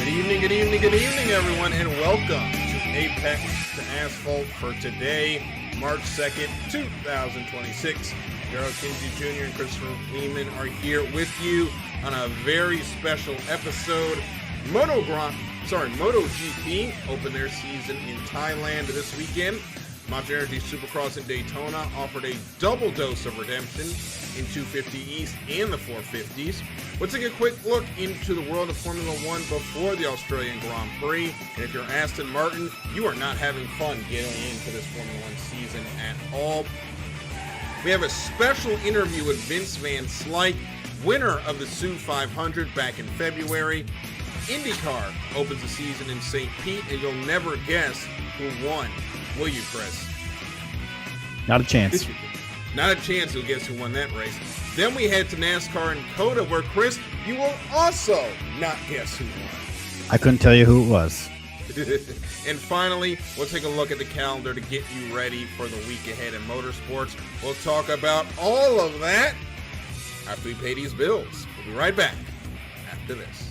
Good evening, everyone, and welcome to Apex to Asphalt for today, March 2nd, 2026. Darryl Kinsey Jr. and Christopher Lehman are here with you on a very special episode. MotoGP opened their season in Thailand this weekend. Monster Energy Supercross in Daytona offered a double dose of redemption in 250 East and the 450s. Let's take a quick look into the world of Formula One before the Australian Grand Prix. And if you're Aston Martin, you are not having fun getting into this Formula One season at all. We have a special interview with Vince VanSlyke, winner of the Sue 500 back in February. IndyCar opens the season in St. Pete, and you'll never guess who won. Will you, Chris? Not a chance. Not a chance you'll guess who won that race. Then we head to NASCAR in COTA, where, Chris, you will also not guess who won. I couldn't tell you who it was. And finally, we'll take a look at the calendar to get you ready for the week ahead in motorsports. We'll talk about all of that after we pay these bills. We'll be right back after this.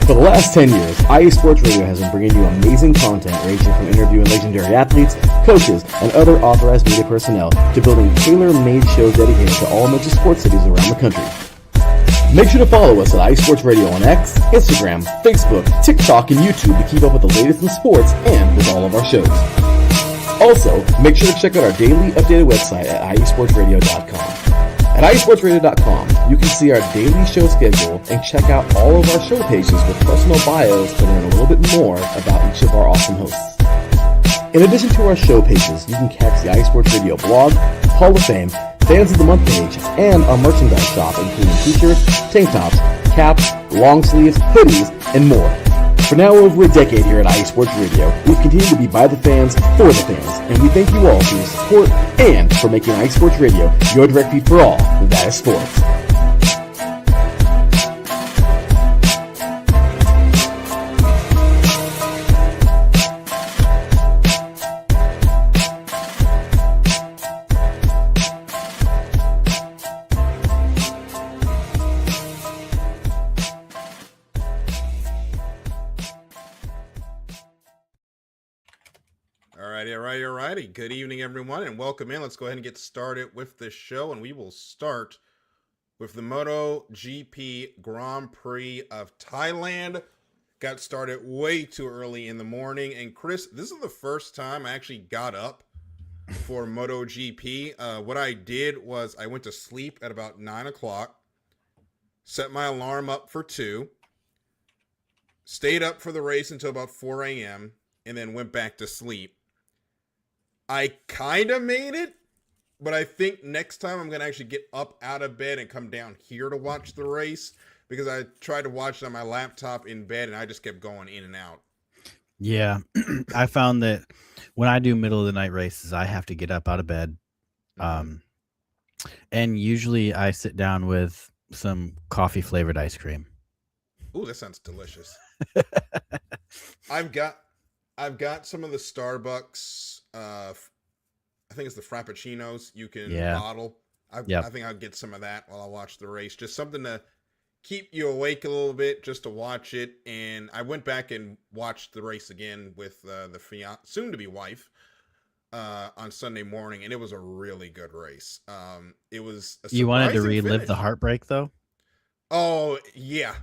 For the last 10 years, IE Sports Radio has been bringing you amazing content ranging from interviewing legendary athletes, coaches, and other authorized media personnel to building tailor-made shows dedicated to all major sports cities around the country. Make sure to follow us at IE Sports Radio on X, Instagram, Facebook, TikTok, and YouTube to keep up with the latest in sports and with all of our shows. Also, make sure to check out our daily updated website at iesportsradio.com. At iesportsradio.com, you can see our daily show schedule and check out all of our show pages with personal bios to learn a little bit more about each of our awesome hosts. In addition to our show pages, you can catch the iSports Radio blog, Hall of Fame, Fans of the Month page, and our merchandise shop including t-shirts, tank tops, caps, long sleeves, hoodies, and more. For now over a decade here at IE Sports Radio, we've continued to be by the fans, for the fans, and we thank you all for your support and for making IE Sports Radio your direct feed for all that is sports. Alrighty. Good evening, everyone, and welcome in. Let's go ahead and get started with the show, and we will start with the MotoGP Grand Prix of Thailand. Got started way too early in the morning, and Chris, this is the first time I actually got up for MotoGP. What I did was I went to sleep at about 9 o'clock, set my alarm up for 2, stayed up for the race until about 4 a.m., and then went back to sleep. I kind of made it, but I think next time I'm going to actually get up out of bed and come down here to watch the race, because I tried to watch it on my laptop in bed and I just kept going in and out. Yeah, I found that when I do middle of the night races, I have to get up out of bed. And usually I sit down with some coffee flavored ice cream. Ooh, that sounds delicious. I've got some of the Starbucks, I think it's the Frappuccinos you can bottle. I think I'll get some of that while I watch the race. Just something to keep you awake a little bit, just to watch it. And I went back and watched the race again with the soon-to-be wife on Sunday morning, and it was a really good race. It was a You wanted to relive finish. the heartbreak, though? Oh, yeah.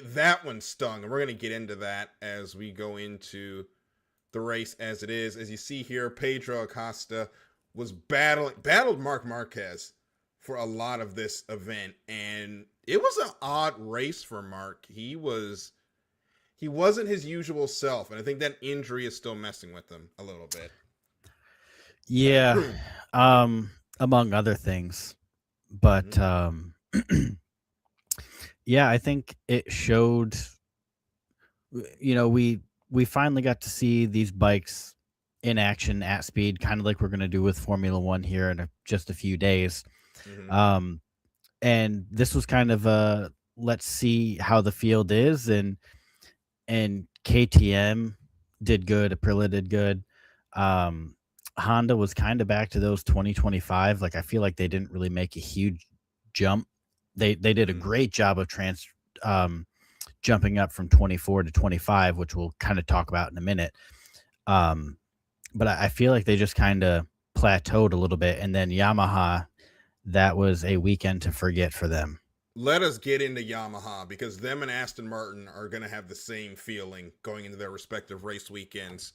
That one stung, and we're going to get into that as we go into the race as it is. As you see here, Pedro Acosta was battled Marc Marquez for a lot of this event, and it was an odd race for Marc. He wasn't his usual self, and I think that injury is still messing with him a little bit. Yeah, among other things. But yeah, I think it showed, we finally got to see these bikes in action at speed, kind of like we're going to do with Formula One here in just a few days. Mm-hmm. And this was kind of a let's see how the field is, and KTM did good, Aprilia did good. Honda was kind of back to those 2025. Like, I feel like they didn't really make a huge jump. They did a Mm-hmm. great job of jumping up from 24 to 25, which we'll kind of talk about in a minute. But I feel like they just kind of plateaued a little bit, and then Yamaha, that was a weekend to forget for them. Let us get into Yamaha, because them and Aston Martin are going to have the same feeling going into their respective race weekends.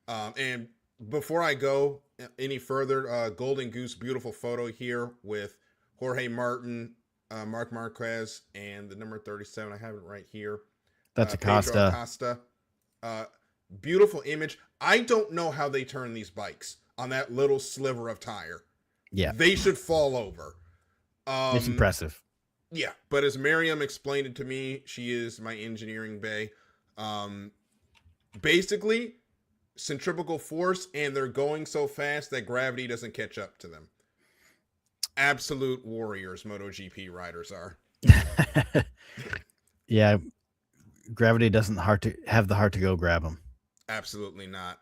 And before I go any further, Golden Goose, beautiful photo here with Jorge Martin, Mark Marquez, and the number 37. I have it right here. That's Pedro Acosta. Acosta. Beautiful image. I don't know how they turn these bikes on that little sliver of tire. Yeah. They should fall over. It's impressive. Yeah, but as Miriam explained it to me, she is my engineering bae. Basically, centrifugal force, and they're going so fast that gravity doesn't catch up to them. Absolute warriors, MotoGP riders are. Yeah, gravity doesn't have the heart to go grab them. Absolutely not.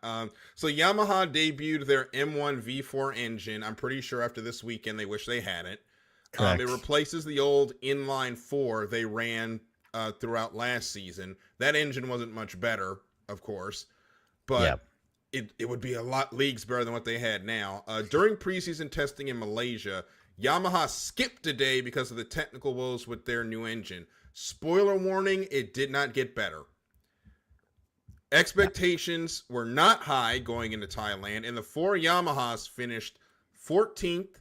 So Yamaha debuted their M1 V4 engine. I'm pretty sure after this weekend they wish they hadn't. Correct. It replaces the old inline 4 they ran throughout last season. That engine wasn't much better, of course, but it would be a lot leagues better than what they had now. During preseason testing in Malaysia, Yamaha skipped a day because of the technical woes with their new engine. Spoiler warning, it did not get better. Expectations were not high going into Thailand, and the four Yamahas finished 14th,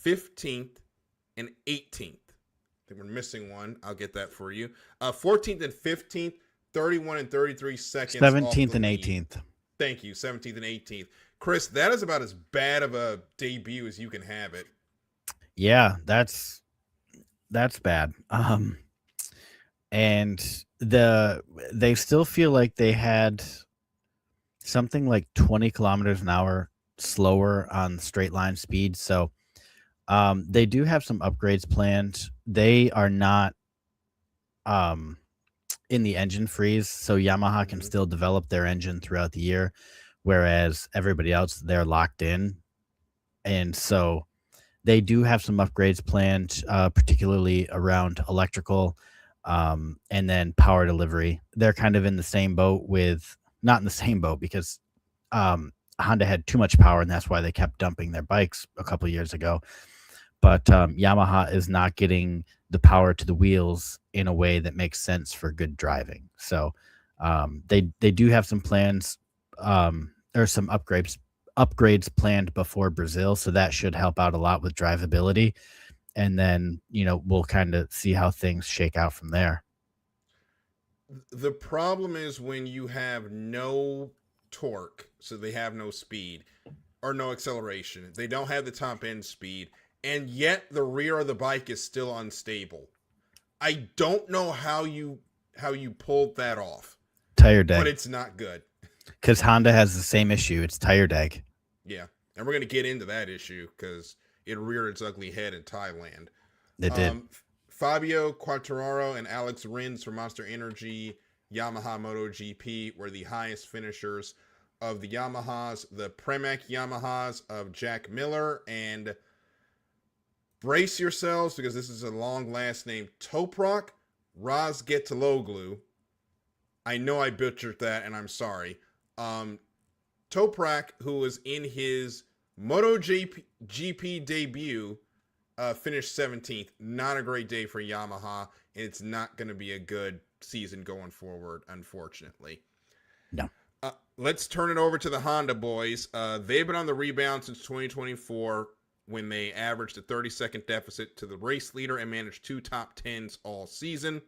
15th, and 18th. I think we're missing one. I'll get that for you. 14th and 15th, 31 and 33 seconds. 17th and 18th. Thank you, 17th and 18th. Chris, that is about as bad of a debut as you can have it. Yeah, that's bad. And they still feel like they had something like 20 kilometers an hour slower on straight line speed. So they do have some upgrades planned. They are not in the engine freeze, so Yamaha can still develop their engine throughout the year, whereas everybody else, they're locked in. And so they do have some upgrades planned, particularly around electrical, and then power delivery. They're kind of in the same boat with, not in the same boat, because Honda had too much power, and that's why they kept dumping their bikes a couple of years ago. But Yamaha is not getting the power to the wheels in a way that makes sense for good driving. So they do have some plans, or some upgrades planned before Brazil, so that should help out a lot with drivability. And then, we'll kind of see how things shake out from there. The problem is when you have no torque, so they have no speed or no acceleration. They don't have the top end speed, and yet the rear of the bike is still unstable. I don't know how you pulled that off. Tire deg. But it's not good. Because Honda has the same issue. It's tire deg. Yeah. And we're going to get into that issue because it reared its ugly head in Thailand. It did. Fabio Quartararo and Alex Rins from Monster Energy Yamaha MotoGP were the highest finishers of the Yamahas. The Premac Yamahas of Jack Miller, and brace yourselves because this is a long last name, Toprak Razgatlioglu. I know I butchered that, and I'm sorry. Toprak, who was in his MotoGP debut, finished 17th. Not a great day for Yamaha, and it's not going to be a good season going forward, unfortunately. No. Let's turn it over to the Honda boys. They've been on the rebound since 2024 when they averaged a 30-second deficit to the race leader and managed 2 top 10s all season.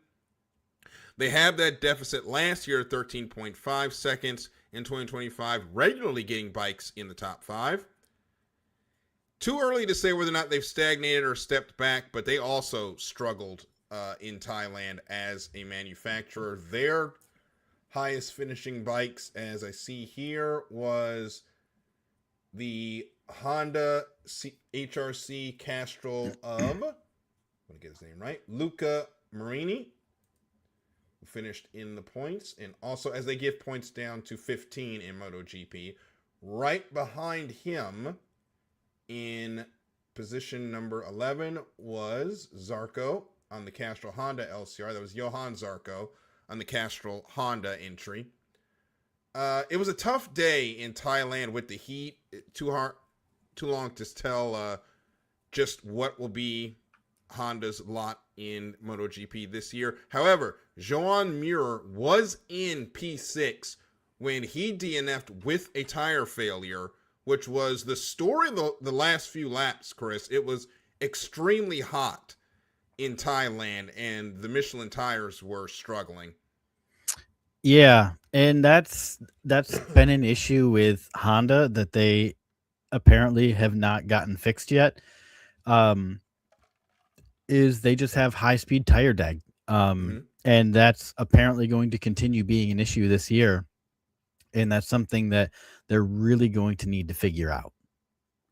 They have that deficit last year at 13.5 seconds in 2025, regularly getting bikes in the top 5. Too early to say whether or not they've stagnated or stepped back, but they also struggled in Thailand as a manufacturer. Their highest finishing bikes, as I see here, was the Honda HRC Castrol of, I'm going to get his name right, Luca Marini, who finished in the points. And also, as they give points down to 15 in MotoGP, right behind him in position number 11 was Zarco on the Castrol Honda LCR. That was Johan Zarco on the Castrol Honda entry. It was a tough day in Thailand with the heat. Too long to tell just what will be Honda's lot in MotoGP this year. However, Joan Mir was in P6 when he DNF'd with a tire failure, which was the story of the last few laps, Chris. It was extremely hot in Thailand, and the Michelin tires were struggling. Yeah, and that's been an issue with Honda that they apparently have not gotten fixed yet. Is they just have high-speed tire drag. And that's apparently going to continue being an issue this year. And that's something that they're really going to need to figure out,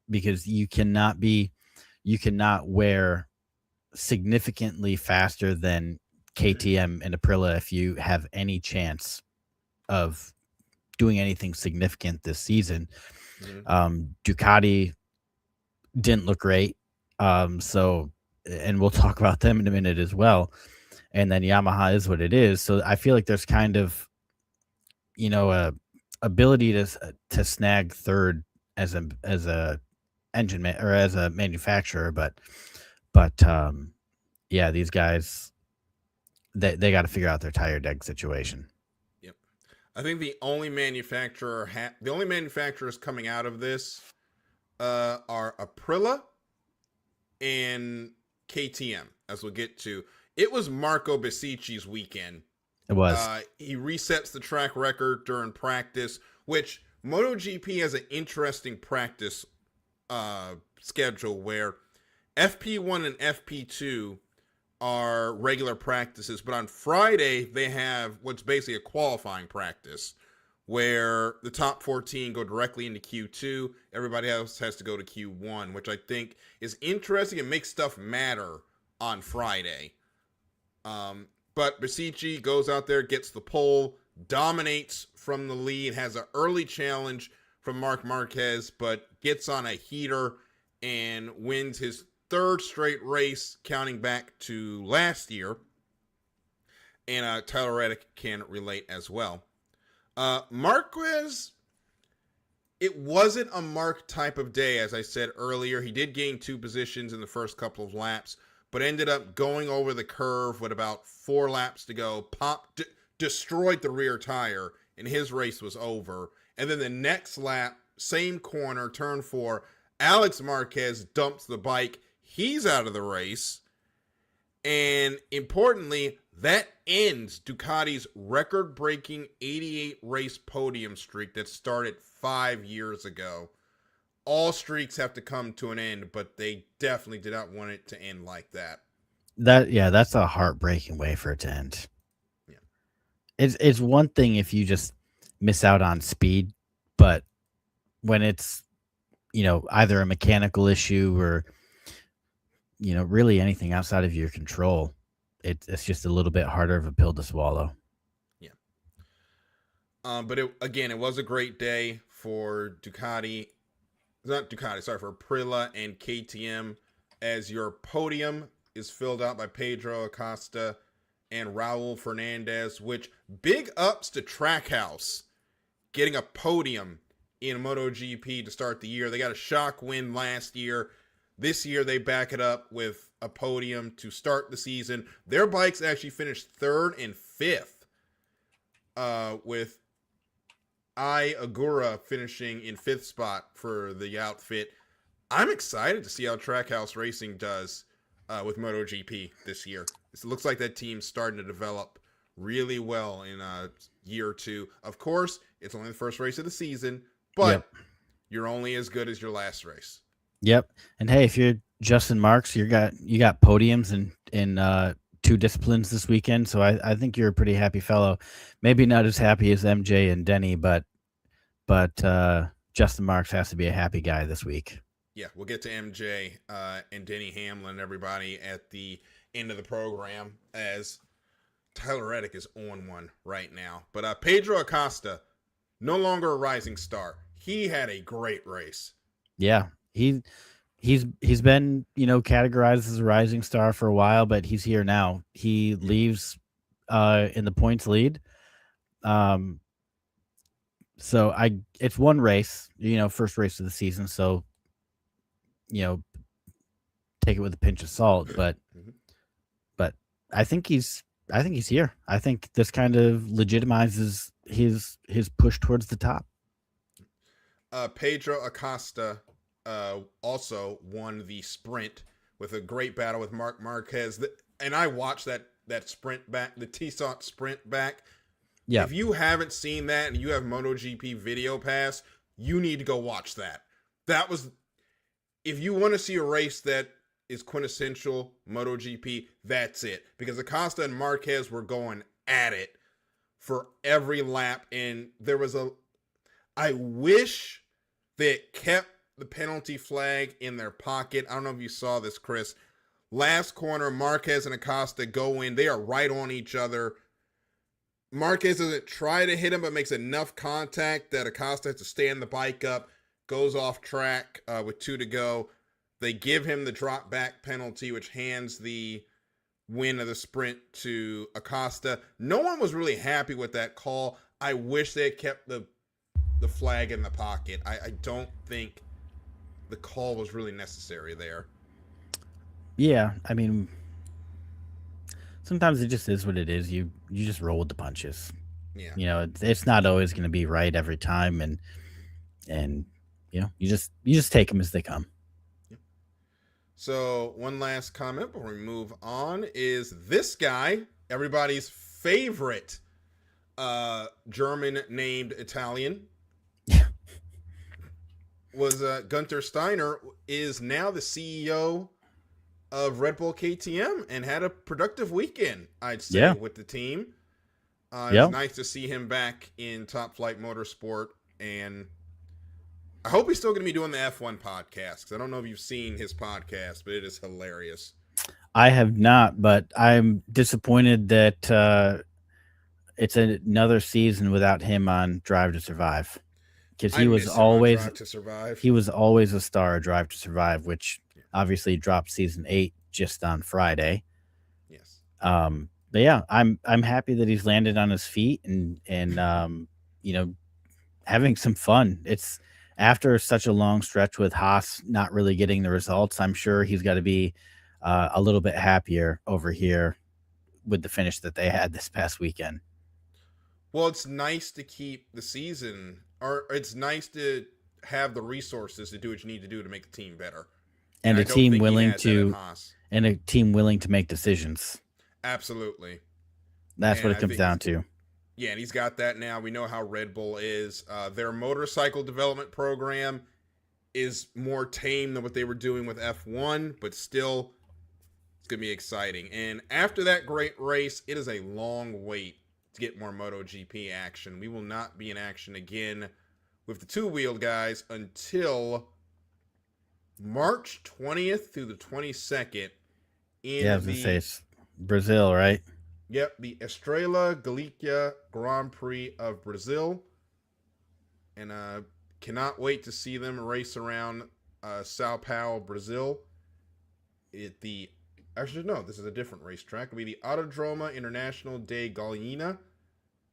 because you cannot wear significantly faster than KTM and Aprilia if you have any chance of doing anything significant this season. Ducati didn't look great. So, and we'll talk about them in a minute as well. And then Yamaha is what it is. So I feel like there's kind of, a ability to snag third as a engine or as a manufacturer, but yeah, these guys, they got to figure out their tire deck situation. Yep, I think the only manufacturers coming out of this are Aprilia and KTM, as we'll get to. It was Marco Besicci's weekend. It was. He resets the track record during practice, which MotoGP has an interesting practice schedule where FP1 and FP2 are regular practices, but on Friday they have what's basically a qualifying practice where the top 14 go directly into Q2. Everybody else has to go to Q1, which I think is interesting and makes stuff matter on Friday. But Besicci goes out there, gets the pole, dominates from the lead, has an early challenge from Marc Marquez, but gets on a heater and wins his third straight race, counting back to last year. And Tyler Reddick can relate as well. Marquez, it wasn't a Marc type of day, as I said earlier. He did gain 2 positions in the first couple of laps, but ended up going over the curve with about 4 laps to go, destroyed the rear tire, and his race was over. And then the next lap, same corner, turn 4, Alex Marquez dumps the bike. He's out of the race. And importantly, that ends Ducati's record-breaking 88 race podium streak that started 5 years ago. All streaks have to come to an end, but they definitely did not want it to end like that. That's a heartbreaking way for it to end. Yeah. It's one thing if you just miss out on speed, but when it's, either a mechanical issue or, really anything outside of your control, it's just a little bit harder of a pill to swallow. Yeah. But it was a great day for for Aprilia and KTM, as your podium is filled out by Pedro Acosta and Raul Fernandez, which big ups to Trackhouse getting a podium in MotoGP to start the year. They got a shock win last year. This year they back it up with a podium to start the season. Their bikes actually finished 3rd and 5th, with Agura finishing in 5th spot for the outfit. I'm excited to see how Trackhouse Racing does with MotoGP this year. It looks like that team's starting to develop really well in a year or two. Of course, it's only the first race of the season, but you're only as good as your last race. Yep. And hey, if you're Justin Marks, you got podiums in 2 disciplines this weekend, so I think you're a pretty happy fellow. Maybe not as happy as MJ and Denny, but Justin Marks has to be a happy guy this week. Yeah, we'll get to MJ and Denny Hamlin and everybody at the end of the program as Tyler Reddick is on one right now. But Pedro Acosta, no longer a rising star. He had a great race. Yeah, he's been, categorized as a rising star for a while, but he's here now. He leaves in the points lead. So it's one race, first race of the season. So, take it with a pinch of salt, but I think he's here. I think this kind of legitimizes his push towards the top. Pedro Acosta also won the sprint with a great battle with Marc Marquez. And I watched that sprint back, the T-Saunt sprint back. Yeah. If you haven't seen that and you have MotoGP Video Pass, you need to go watch that. That was, if you want to see a race that is quintessential MotoGP, that's it. Because Acosta and Marquez were going at it for every lap. And there was I wish they kept the penalty flag in their pocket. I don't know if you saw this, Chris. Last corner, Marquez and Acosta go in. They are right on each other. Marquez doesn't try to hit him, but makes enough contact that Acosta has to stand the bike up, goes off track with 2 to go. They give him the drop back penalty, which hands the win of the sprint to Acosta. No one was really happy with that call. I wish they had kept the flag in the pocket. I don't think the call was really necessary there. Yeah, I mean, sometimes it just is what it is. You just roll with the punches. Yeah. It's not always going to be right every time, and you just take them as they come. Yeah. So one last comment before we move on is this guy, everybody's favorite German named Italian. Was Gunther Steiner is now the CEO of Red Bull KTM and had a productive weekend, I'd say, with the team. It's nice to see him back in Top Flight Motorsport, and I hope he's still going to be doing the F1 podcast, because I don't know if you've seen his podcast, but it is hilarious. I have not, but I'm disappointed that it's another season without him on Drive to Survive. Because he was always a star of Drive to Survive, which obviously dropped season 8 just on Friday. Yes. But yeah, I'm happy that he's landed on his feet and having some fun. It's after such a long stretch with Haas not really getting the results. I'm sure he's got to be a little bit happier over here with the finish that they had this past weekend. Well, it's nice to keep the season, or it's nice to have the resources to do what you need to do to make the team better. And a team willing to make decisions. Absolutely. That's what it comes down to. Yeah, and he's got that now. We know how Red Bull is. Their motorcycle development program is more tame than what they were doing with F1, but still, it's going to be exciting. And after that great race, it is a long wait to get more MotoGP action. We will not be in action again with the two-wheeled guys until March 20th through the 22nd in Brazil, right? Yep, the Estrela Galicia Grand Prix of Brazil. And cannot wait to see them race around Sao Paulo, Brazil. Actually, no, this is a different racetrack. It'll be the Autodromo International de Goiânia.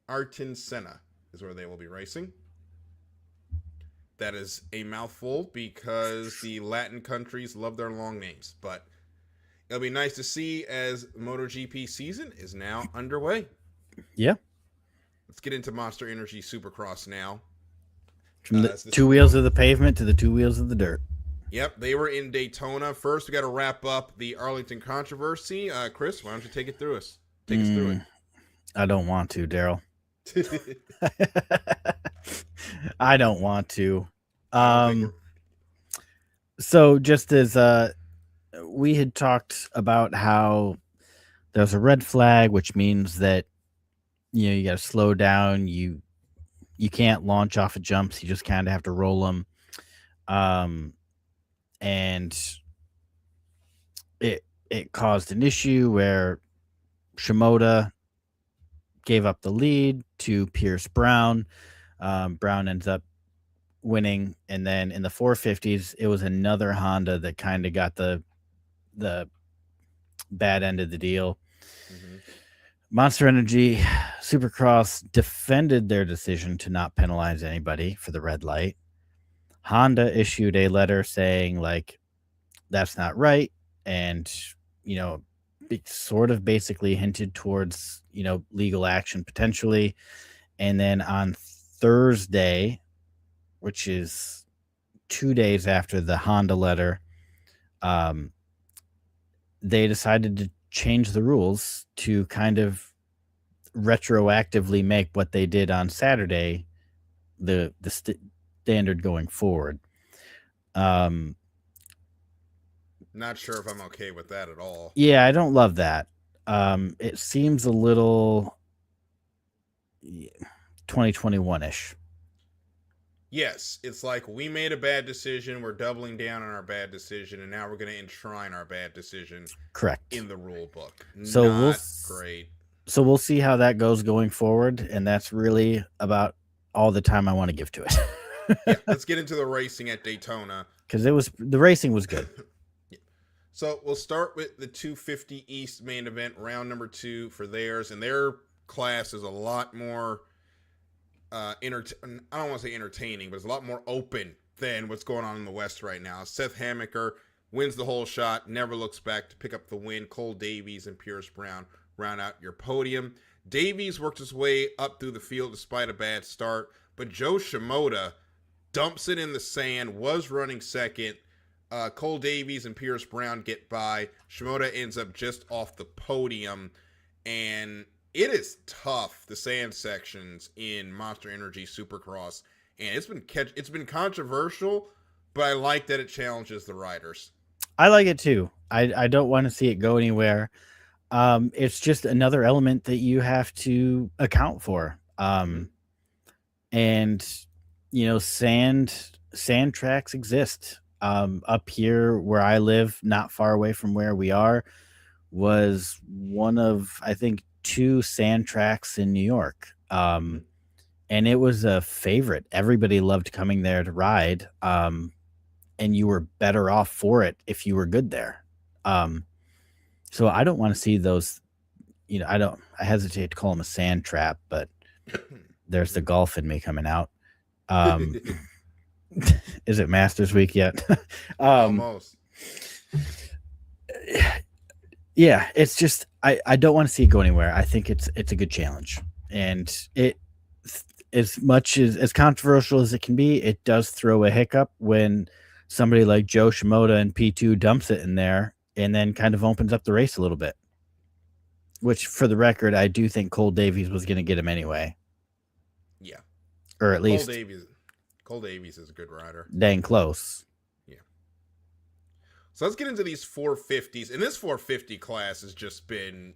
Ayrton Senna is where they will be racing. That is a mouthful because the Latin countries love their long names. But it'll be nice to see as MotoGP season is now underway. Yeah. Let's get into Monster Energy Supercross now. From the two wheels of the pavement to the two wheels of the dirt. Yep, they were in Daytona. First, we got to wrap up the Arlington controversy. Chris, why don't you take us through it? I don't want to, Darryl. I don't want to. So just as we had talked about how there's a red flag, which means that you got to slow down. You You can't launch off of jumps. You just kind of have to roll them. And it caused an issue where Shimoda gave up the lead to Pierce Brown. Brown ends up winning, and then in the 450s, it was another Honda that kind of got the bad end of the deal. Mm-hmm. Monster Energy Supercross defended their decision to not penalize anybody for the red light. Honda issued a letter saying, like, that's not right, and, you know, it sort of basically hinted towards, you know, legal action potentially. And then on Thursday, which is 2 days after the Honda letter, they decided to change the rules to kind of retroactively make what they did on Saturday the standard going forward. Not sure if I'm okay with that at all. Yeah, I don't love that. It seems a little 2021-ish. Yes, it's like we made a bad decision, we're doubling down on our bad decision, and now we're going to enshrine our bad decision. Correct. In the rule book. So Not great. So we'll see how that goes going forward, and that's really about all the time I want to give to it. Yeah, let's get into the racing at Daytona. Because the racing was good. Yeah. So we'll start with the 250 East main event, round number 2 for theirs, and their class is a lot more I don't want to say entertaining, but it's a lot more open than what's going on in the West right now. Seth Hammaker wins the whole shot, never looks back to pick up the win. Cole Davies and Pierce Brown round out your podium. Davies worked his way up through the field despite a bad start, but Joe Shimoda dumps it in the sand, was running second. Cole Davies and Pierce Brown get by. Shimoda ends up just off the podium, and it is tough, the sand sections in Monster Energy Supercross, and it's been controversial, but I like that it challenges the riders. I like it too. I don't want to see it go anywhere. It's just another element that you have to account for. And you know, sand tracks exist. Up here where I live, not far away from where we are, was one of, I think, 2 sand tracks in New York. And it was a favorite. Everybody loved coming there to ride. And you were better off for it if you were good there. So I don't want to see those, you know, I hesitate to call them a sand trap, but there's the golf in me coming out. Is it Masters Week yet? Almost. Yeah, it's just I don't want to see it go anywhere. I think it's a good challenge, and it, as much as controversial as it can be, it does throw a hiccup when somebody like Joe Shimoda and P2 dumps it in there and then kind of opens up the race a little bit. Which, for the record, I do think Cole Davies was going to get him anyway. Yeah, or at least Cole Davies is a good rider. Dang close. Yeah. So let's get into these 450s. And this 450 class has just been,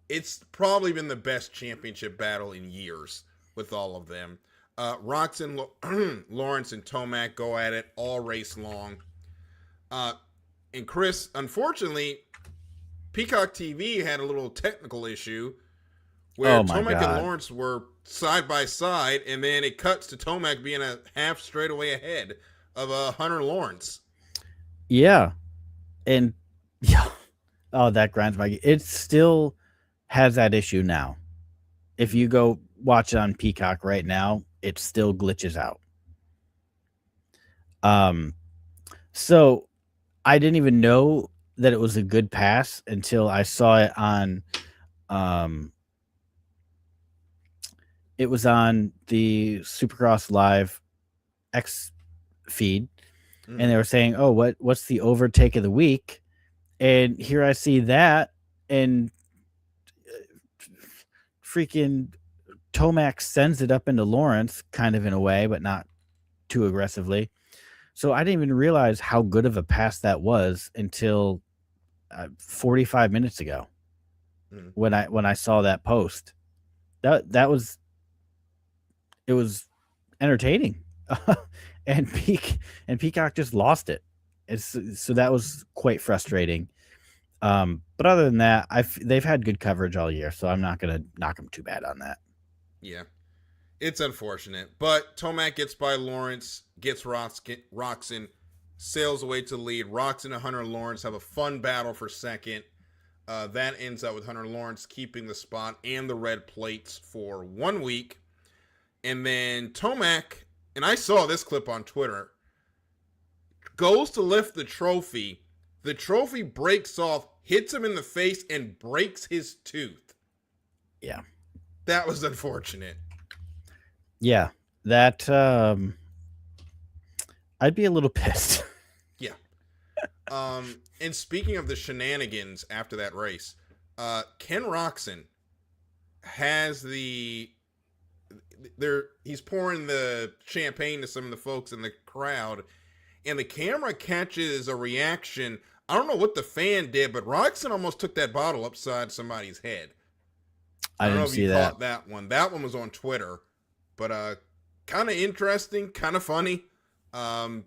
it's probably been the best championship battle in years with all of them. Roxon, Lawrence, and Tomac go at it all race long. And Chris, unfortunately, Peacock TV had a little technical issue where Tomac and Lawrence were side by side, and then it cuts to Tomac being a half straightaway ahead of Hunter Lawrence. Yeah. And yeah, oh, that grinds my gears. It still has that issue now. If you go watch it on Peacock right now, it still glitches out. So I didn't even know that it was a good pass until I saw it on it was on the Supercross Live X feed, and they were saying, "Oh, what's the overtake of the week?" And here I see that, and freaking Tomac sends it up into Lawrence, kind of in a way, but not too aggressively. So I didn't even realize how good of a pass that was until 45 minutes ago, when I saw that post. That was it was entertaining. and Peacock just lost it. So that was quite frustrating. But other than that, they've had good coverage all year, so I'm not going to knock them too bad on that. Yeah. It's unfortunate, but Tomac gets by Lawrence, gets Roczen, sails away to the lead. Roczen and Hunter Lawrence have a fun battle for second. That ends up with Hunter Lawrence keeping the spot and the red plates for 1 week. And then Tomac, and I saw this clip on Twitter, goes to lift the trophy. The trophy breaks off, hits him in the face, and breaks his tooth. Yeah. That was unfortunate. Yeah, that I'd be a little pissed. Yeah. And speaking of the shenanigans after that race, Ken Roczen has he's pouring the champagne to some of the folks in the crowd, and the camera catches a reaction. I don't know what the fan did, but Roczen almost took that bottle upside somebody's head. I don't know if you caught that one. That one was on Twitter. But kind of interesting, kind of funny. I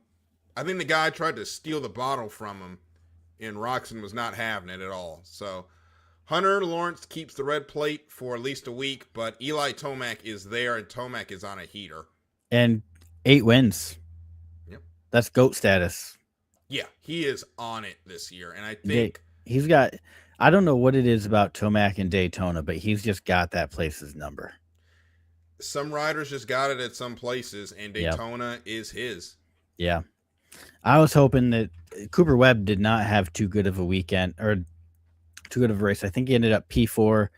think the guy tried to steal the bottle from him, and Roczen was not having it at all. So Hunter Lawrence keeps the red plate for at least a week, but Eli Tomac is there, and Tomac is on a heater. And 8 wins. Yep. That's GOAT status. Yeah, he is on it this year, and I think he's got, I don't know what it is about Tomac and Daytona, but he's just got that place's number. Some riders just got it at some places, and Daytona is his. Yeah. I was hoping that Cooper Webb did not have too good of a weekend or too good of a race. I think he ended up P4.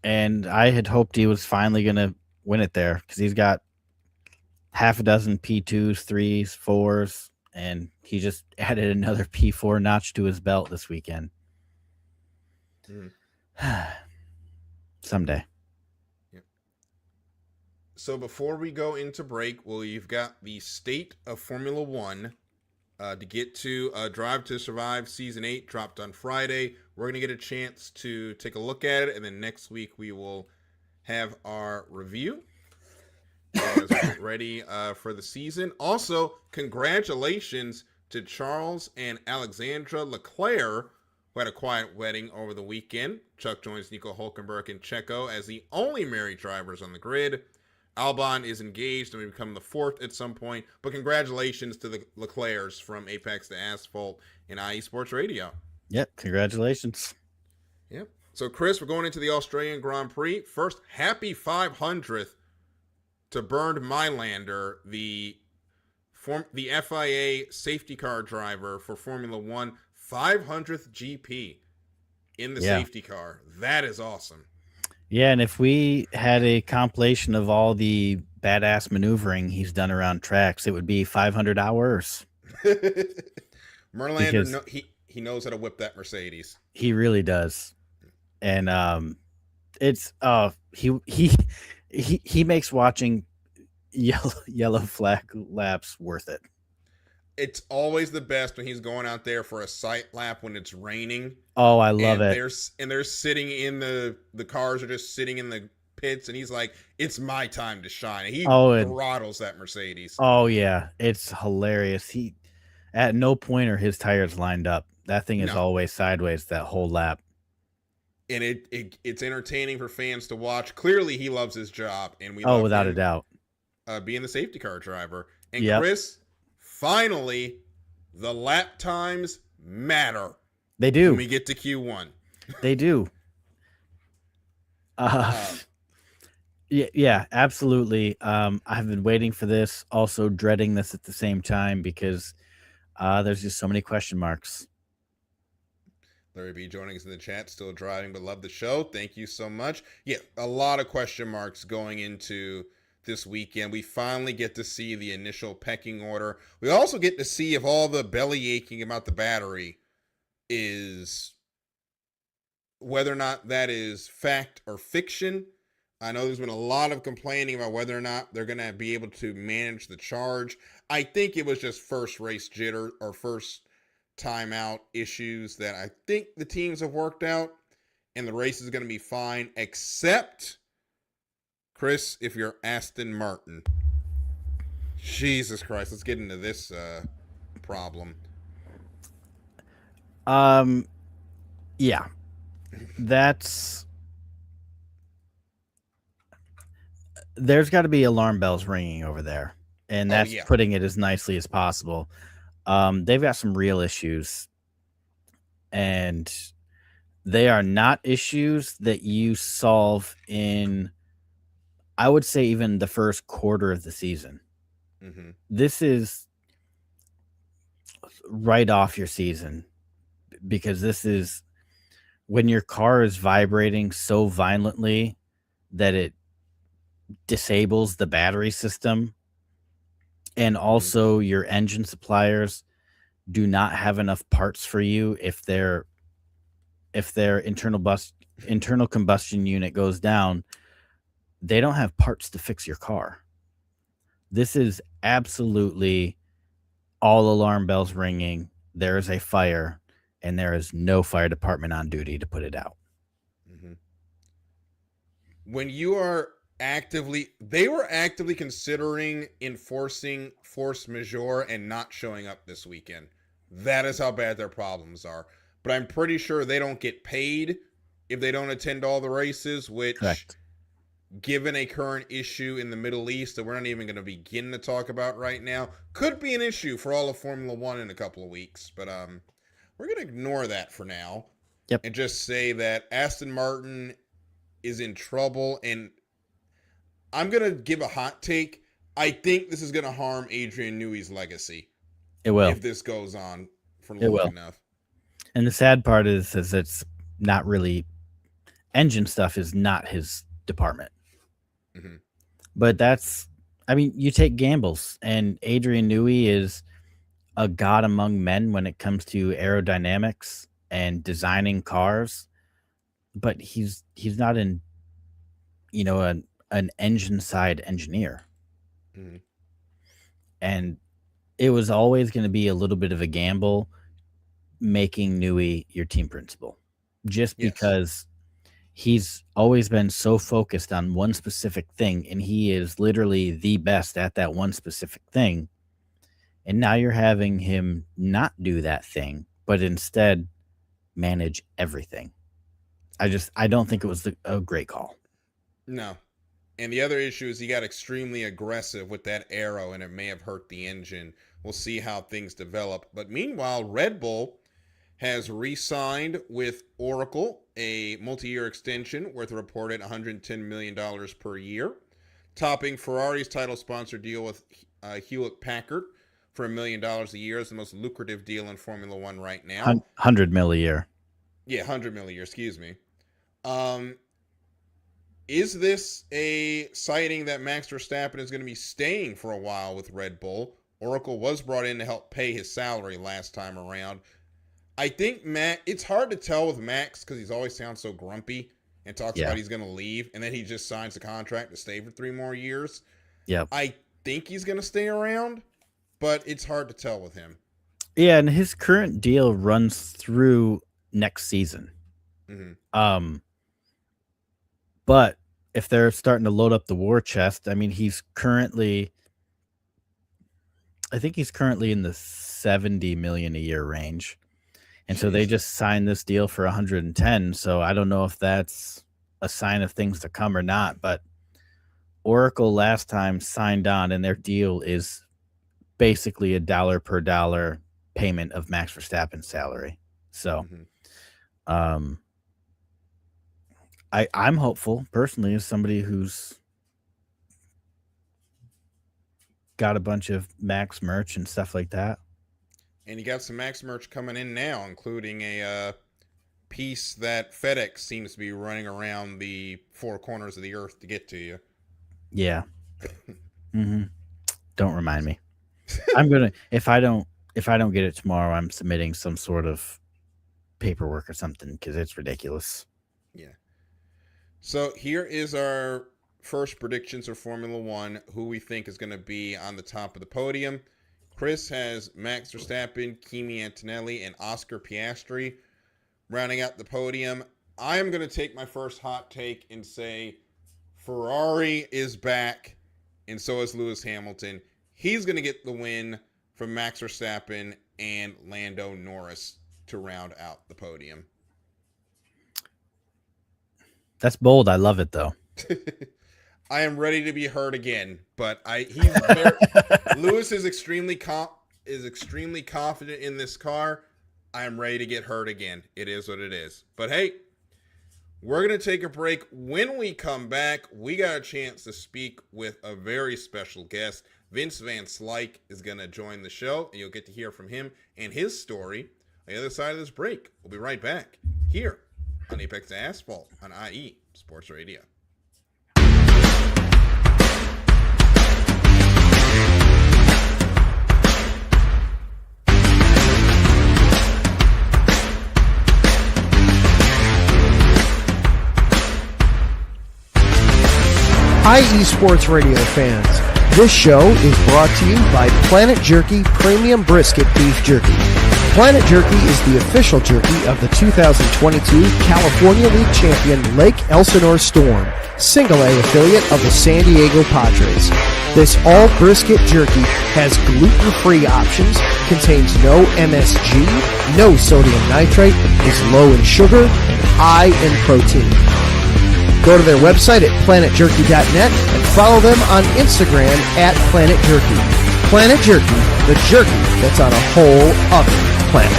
And I had hoped he was finally going to win it there because he's got half a dozen P2s, 3s, 4s, and he just added another P4 notch to his belt this weekend. Someday. Yep. So before we go into break, you've got the state of Formula One to get to. Drive to Survive Season 8 dropped on Friday. We're going to get a chance to take a look at it, and then next week we will have our review as we get ready for the season. Also, congratulations to Charles and Alexandra Leclerc, who had a quiet wedding over the weekend. Chuck joins Nico Hulkenberg and Checo as the only married drivers on the grid. Albon is engaged and will become the fourth at some point. But congratulations to the Leclercs from Apex to Asphalt and IE Sports Radio. Yep, congratulations. Yep. So, Chris, we're going into the Australian Grand Prix. First, happy 500th to Bernd Mailander, the FIA safety car driver for Formula One. 500th GP in the safety car. That is awesome. Yeah, and if we had a compilation of all the badass maneuvering he's done around tracks, it would be 500 hours. Merlander, he knows how to whip that Mercedes. He really does. And it's he makes watching yellow flag laps worth it. It's always the best when he's going out there for a sight lap when it's raining. Oh, I love it. They're sitting in the cars are just sitting in the pits, and he's like, "It's my time to shine." And he throttles that Mercedes. Oh yeah, it's hilarious. He at no point are his tires lined up. That thing is always sideways that whole lap. And it's entertaining for fans to watch. Clearly, he loves his job, and we without a doubt being the safety car driver. And Chris. Finally, the lap times matter. They do. When we get to Q1. They do. Yeah, absolutely. I've been waiting for this, also dreading this at the same time because there's just so many question marks. Larry B joining us in the chat, still driving, but love the show. Thank you so much. Yeah, a lot of question marks going into this weekend. We finally get to see the initial pecking order. We also get to see if all the belly aching about the battery is whether or not that is fact or fiction. I know there's been a lot of complaining about whether or not they're going to be able to manage the charge. I think it was just first race jitter or first time out issues that I think the teams have worked out, and the race is going to be fine, except Chris, if you're Aston Martin, Jesus Christ, let's get into this problem. Yeah, that's there's got to be alarm bells ringing over there, and that's putting it as nicely as possible. They've got some real issues, and they are not issues that you solve in, I would say, even the first quarter of the season. Mm-hmm. This is right off your season, because this is when your car is vibrating so violently that it disables the battery system, and also your engine suppliers do not have enough parts for you if their internal combustion unit goes down. They don't have parts to fix your car. This is absolutely all alarm bells ringing. There is a fire, and there is no fire department on duty to put it out. Mm-hmm. When you are they were actively considering enforcing force majeure and not showing up this weekend. That is how bad their problems are. But I'm pretty sure they don't get paid if they don't attend all the races, which, Correct. Given a current issue in the Middle East that we're not even going to begin to talk about right now, could be an issue for all of Formula One in a couple of weeks. But we're going to ignore that for now. Yep. And just say that Aston Martin is in trouble. And I'm going to give a hot take. I think this is going to harm Adrian Newey's legacy. It will. If this goes on for long enough. And the sad part is it's not really, engine stuff is not his department. Mm-hmm. But you take gambles, and Adrian Newey is a god among men when it comes to aerodynamics and designing cars, but he's not an engine side engineer. Mm-hmm. And it was always going to be a little bit of a gamble making Newey your team principal, just because he's always been so focused on one specific thing, and he is literally the best at that one specific thing. And now you're having him not do that thing, but instead manage everything. I don't think it was a great call. No. And the other issue is he got extremely aggressive with that aero, and it may have hurt the engine. We'll see how things develop. But meanwhile, Red Bull has re-signed with Oracle, a multi-year extension worth a reported $110 million per year, topping Ferrari's title sponsor deal with Hewlett-Packard for $1 million a year. Is the most lucrative deal in Formula One right now. 100 mil a year. Yeah, 100 mil a year, excuse me. Is this a sighting that Max Verstappen is going to be staying for a while with Red Bull? Oracle was brought in to help pay his salary last time around. I think it's hard to tell with Max because he's always sounds so grumpy and talks about he's going to leave, and then he just signs a contract to stay for 3 more years. Yeah, I think he's going to stay around, but it's hard to tell with him. Yeah, and his current deal runs through next season. Mm-hmm. But if they're starting to load up the war chest, I mean, I think he's currently in the 70 million a year range. And so they just signed this deal for 110. So I don't know if that's a sign of things to come or not, but Oracle last time signed on, and their deal is basically a dollar per dollar payment of Max Verstappen's salary. So, I'm hopeful personally, as somebody who's got a bunch of Max merch and stuff like that. And you got some Max merch coming in now, including a piece that FedEx seems to be running around the 4 corners of the earth to get to you. Yeah. Don't remind me. I'm gonna if I don't get it tomorrow, I'm submitting some sort of paperwork or something because it's ridiculous. Yeah. So here is our first predictions for Formula One, who we think is going to be on the top of the podium. Chris has Max Verstappen, Kimi Antonelli, and Oscar Piastri rounding out the podium. I am going to take my first hot take and say Ferrari is back, and so is Lewis Hamilton. He's going to get the win from Max Verstappen and Lando Norris to round out the podium. That's bold. I love it, though. I am ready to be hurt again, but Lewis is extremely confident in this car. I am ready to get hurt again. It is what it is. But hey, we're going to take a break. When we come back, we got a chance to speak with a very special guest. Vince VanSlyke is going to join the show, and you'll get to hear from him and his story on the other side of this break. We'll be right back here on Apex Asphalt on IE Sports Radio. IE Sports Radio fans, this show is brought to you by Planet Jerky Premium Brisket Beef Jerky. Planet Jerky is the official jerky of the 2022 California League champion Lake Elsinore Storm, Single A affiliate of the San Diego Padres. This all brisket jerky has gluten-free options, contains no MSG, no sodium nitrate, is low in sugar, and high in protein. Go to their website at planetjerky.net and follow them on Instagram at Planet Jerky. Planet Jerky, the jerky that's on a whole other planet.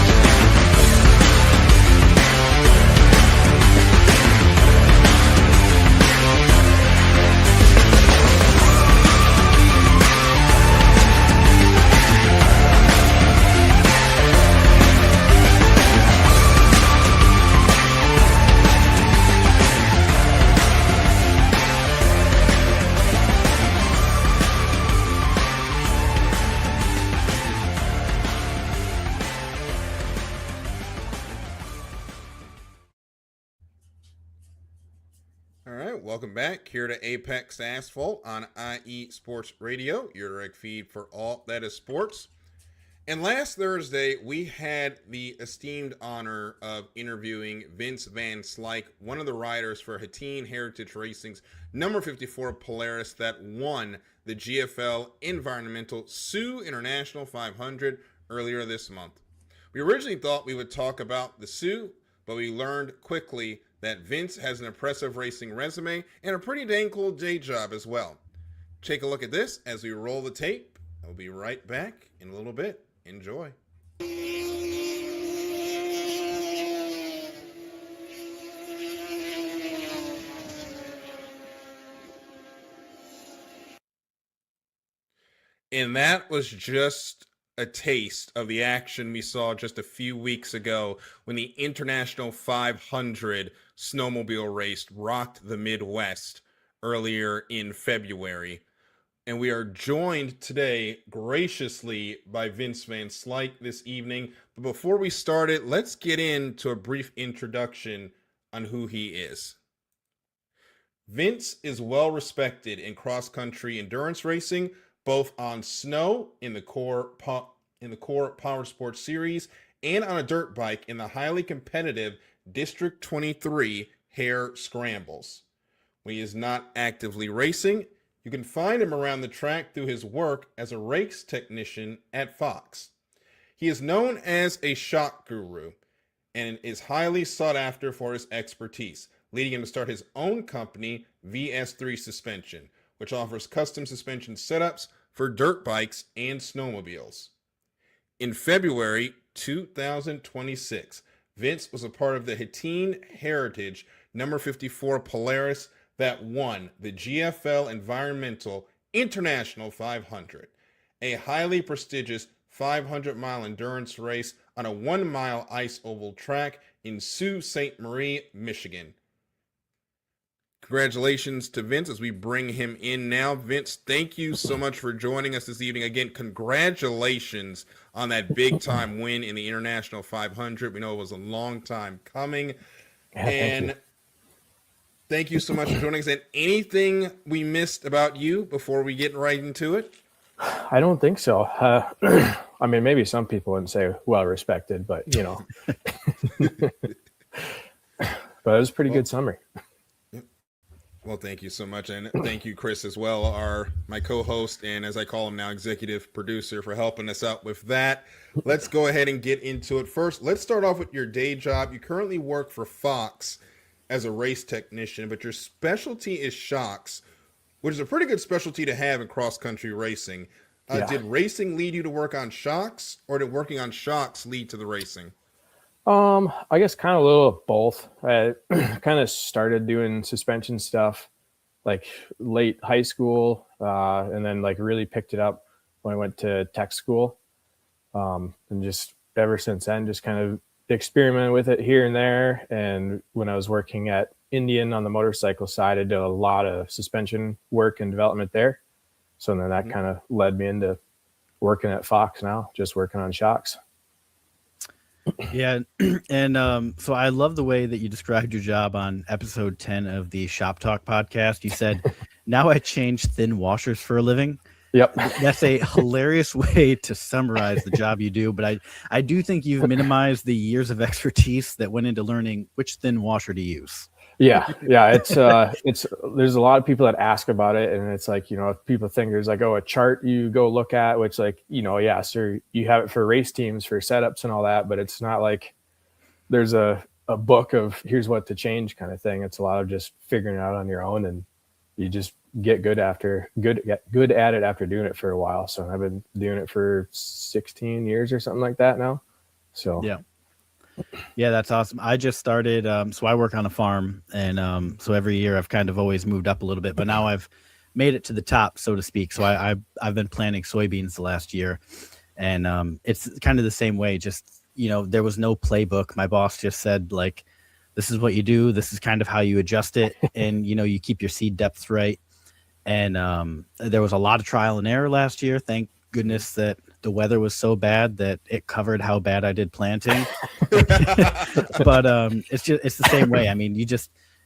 Welcome back here to Apex Asphalt on IE Sports Radio, your direct feed for all that is sports. And last Thursday, we had the esteemed honor of interviewing Vince VanSlyke, one of the riders for Hattin Heritage Racing's number 54 Polaris that won the GFL Environmental Sioux International 500 earlier this month. We originally thought we would talk about the Sioux, but we learned quickly that Vince has an impressive racing resume and a pretty dang cool day job as well. Take a look at this as we roll the tape. I'll be right back in a little bit. Enjoy. And that was just a taste of the action we saw just a few weeks ago when the International 500 snowmobile race rocked the Midwest earlier in February. And we are joined today graciously by Vince VanSlyke this evening. But before we start it, let's get into a brief introduction on who he is. Vince is well respected in cross-country endurance racing, both on snow in the core Power Sports Series and on a dirt bike in the highly competitive District 23 Hare Scrambles. When he is not actively racing, you can find him around the track through his work as a race technician at Fox. He is known as a shock guru and is highly sought after for his expertise, leading him to start his own company, VS3 Suspension, which offers custom suspension setups for dirt bikes and snowmobiles. In February 2026, Vince was a part of the Hattin Heritage number 54 Polaris that won the GFL Environmental International 500, a highly prestigious 500-mile endurance race on a 1-mile ice oval track in Sault Ste. Marie, Michigan. Congratulations to Vince as we bring him in now. Vince, thank you so much for joining us this evening. Again, congratulations on that big-time win in the International 500. We know it was a long time coming. And thank you so much for joining us. And anything we missed about you before we get right into it? I don't think so. I mean, maybe some people wouldn't say well-respected, but, you know. But it was a pretty good summary. Well, thank you so much, and thank you, Chris, as well, my co-host, and as I call him now, executive producer, for helping us out with that. Let's go ahead and get into it. First, let's start off with your day job. You currently work for Fox as a race technician, but your specialty is shocks, which is a pretty good specialty to have in cross-country racing. Yeah. Did racing lead you to work on shocks, or did working on shocks lead to the racing? I guess kind of a little of both. I kind of started doing suspension stuff like late high school, and then like really picked it up when I went to tech school. And just ever since then, just kind of experimented with it here and there. And when I was working at Indian on the motorcycle side, I did a lot of suspension work and development there. So then that kind of led me into working at Fox now, just working on shocks. Yeah, and so I love the way that you described your job on episode 10 of the Shop Talk podcast. You said, "Now I change thin washers for a living." Yep. That's a hilarious way to summarize the job you do, but I do think you've minimized the years of expertise that went into learning which thin washer to use. Yeah. It's there's a lot of people that ask about it, and it's like, if people think there's like, a chart you go look at, which like, yeah, so you have it for race teams for setups and all that, but it's not like there's a book of here's what to change kind of thing. It's a lot of just figuring it out on your own, and you just get good at it after doing it for a while. So I've been doing it for 16 years or something like that now. So yeah, that's awesome. I just started, so I work on a farm, and so every year I've kind of always moved up a little bit, but now I've made it to the top, so to speak. So I've been planting soybeans the last year, and it's kind of the same way. Just, there was no playbook. My boss just said, like, this is what you do. This is kind of how you adjust it, and you keep your seed depths right. And there was a lot of trial and error last year. Thank goodness that the weather was so bad that it covered how bad I did planting. But it's the same way. I mean,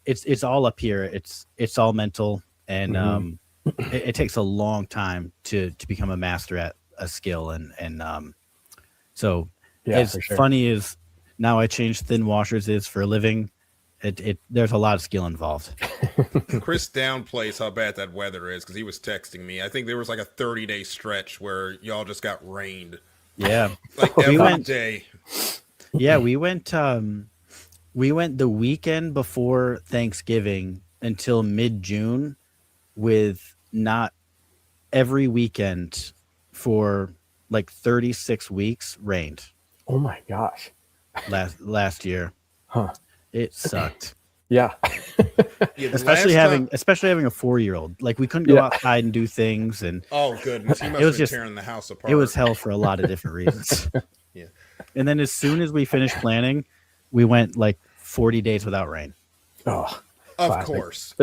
it's all up here. It's all mental, and it takes a long time to become a master at a skill. And so as funny as now I change thin washers is for a living, there's a lot of skill involved. Chris downplays how bad that weather is because he was texting me. I think there was like a 30-day stretch where y'all just got rained. Yeah, like every day. Yeah, we went the weekend before Thanksgiving until mid-June with not every weekend for like 36 weeks rained. Oh my gosh. Last year. Huh. It sucked. Yeah. especially having a 4-year-old. Like, we couldn't go outside and do things, and oh goodness, he must have been tearing the house apart. It was hell for a lot of different reasons. Yeah. And then as soon as we finished planning, we went like 40 days without rain. Oh, of course.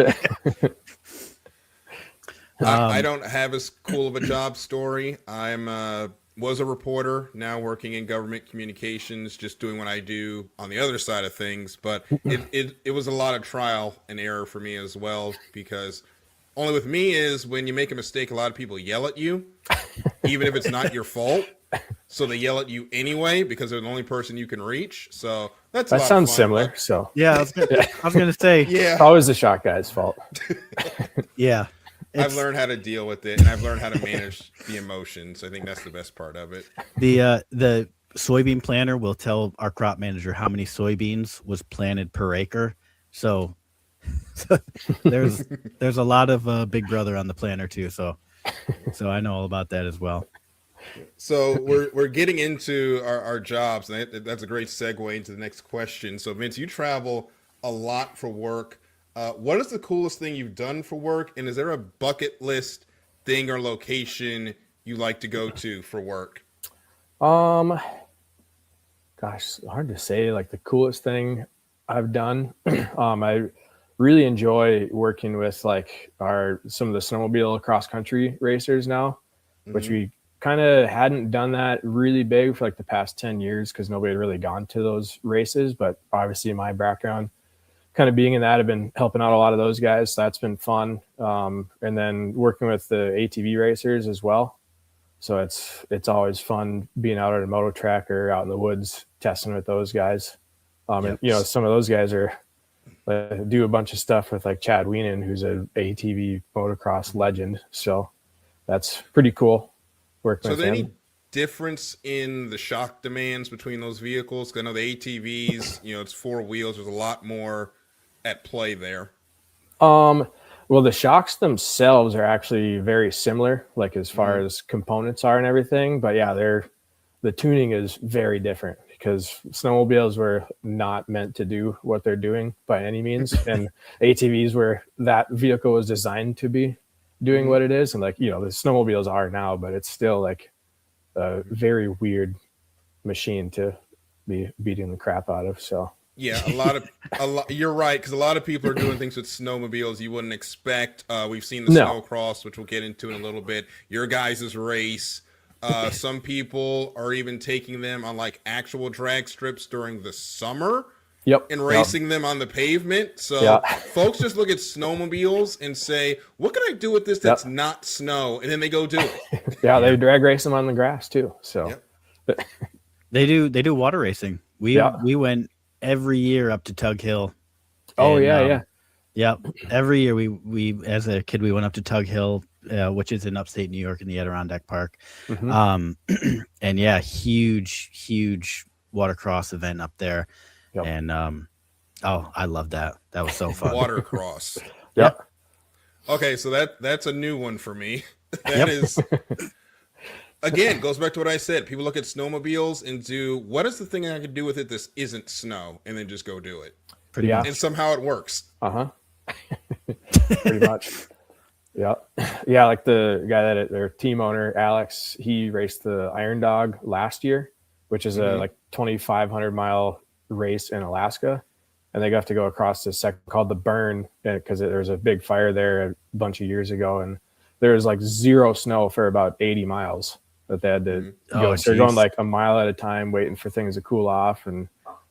I don't have as cool of a job story. Was a reporter, now working in government communications, just doing what I do on the other side of things. But it was a lot of trial and error for me as well, because only with me is when you make a mistake, a lot of people yell at you, even if it's not your fault. So they yell at you anyway because they're the only person you can reach. So that sounds similar. So yeah, I was gonna say it's always the shot guy's fault. Yeah. I've learned how to deal with it, and I've learned how to manage the emotions. I think that's the best part of it. The soybean planter will tell our crop manager how many soybeans was planted per acre. So there's a lot of Big Brother on the planter too. So I know all about that as well. So we're getting into our jobs, and that's a great segue into the next question. So Vince, you travel a lot for work. What is the coolest thing you've done for work? And is there a bucket list thing or location you like to go to for work? Gosh, hard to say, like the coolest thing I've done. I really enjoy working with like some of the snowmobile cross country racers now, which we kind of hadn't done that really big for like the past 10 years because nobody had really gone to those races. But obviously my background kind of being in that, I've been helping out a lot of those guys. So that's been fun. And then working with the ATV racers as well. So it's always fun being out at a moto track or out in the woods testing with those guys. And some of those guys are do a bunch of stuff with like Chad Weenan, who's a ATV motocross legend. So that's pretty cool working with him. Any difference in the shock demands between those vehicles? 'Cause I know the ATVs, it's 4 wheels. There's a lot more at play there. Well, the shocks themselves are actually very similar, like as far as components are and everything. But yeah, the tuning is very different because snowmobiles were not meant to do what they're doing by any means. And ATVs were that vehicle was designed to be doing what it is. And like, the snowmobiles are now, but it's still like a very weird machine to be beating the crap out of. So yeah, you're right, because a lot of people are doing things with snowmobiles you wouldn't expect. We've seen the snowcross, which we'll get into in a little bit. Your guys' race. Some people are even taking them on like actual drag strips during the summer. And racing them on the pavement. So folks just look at snowmobiles and say, what can I do with this that's not snow? And then they go do it. They drag race them on the grass too. So they do water racing. We went every year up to Tug Hill. Every year we as a kid we went up to Tug Hill, which is in upstate New York in the Adirondack Park. And huge watercross event up there. And I love that. That was so fun. Watercross. Okay, so that's a new one for me. That is again goes back to what I said. People look at snowmobiles and do what is the thing I could do with it this isn't snow, and then just go do it. Pretty much. And somehow it works. Pretty much. Like the guy their team owner Alex, he raced the Iron Dog last year, which is a like 2,500 mile race in Alaska, and they got to go across this section called the Burn because there was a big fire there a bunch of years ago, and there was like zero snow for about 80 miles that they had to go. So they're going like a mile at a time, waiting for things to cool off and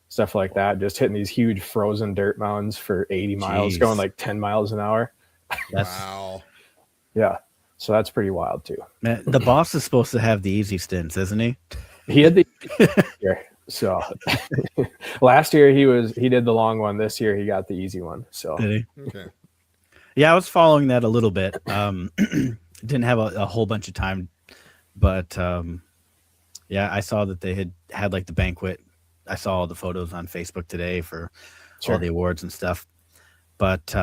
stuff like that. Just hitting these huge frozen dirt mounds for 80 miles, going like 10 miles an hour. Wow. Yeah. So that's pretty wild too. Man, the boss is supposed to have the easy stints, isn't he? He had the year. So last year he did the long one. This year he got the easy one. So did he? Okay. Yeah, I was following that a little bit. Didn't have a whole bunch of time, but I saw that they had like the banquet. I saw all the photos on Facebook today for all the awards and stuff. But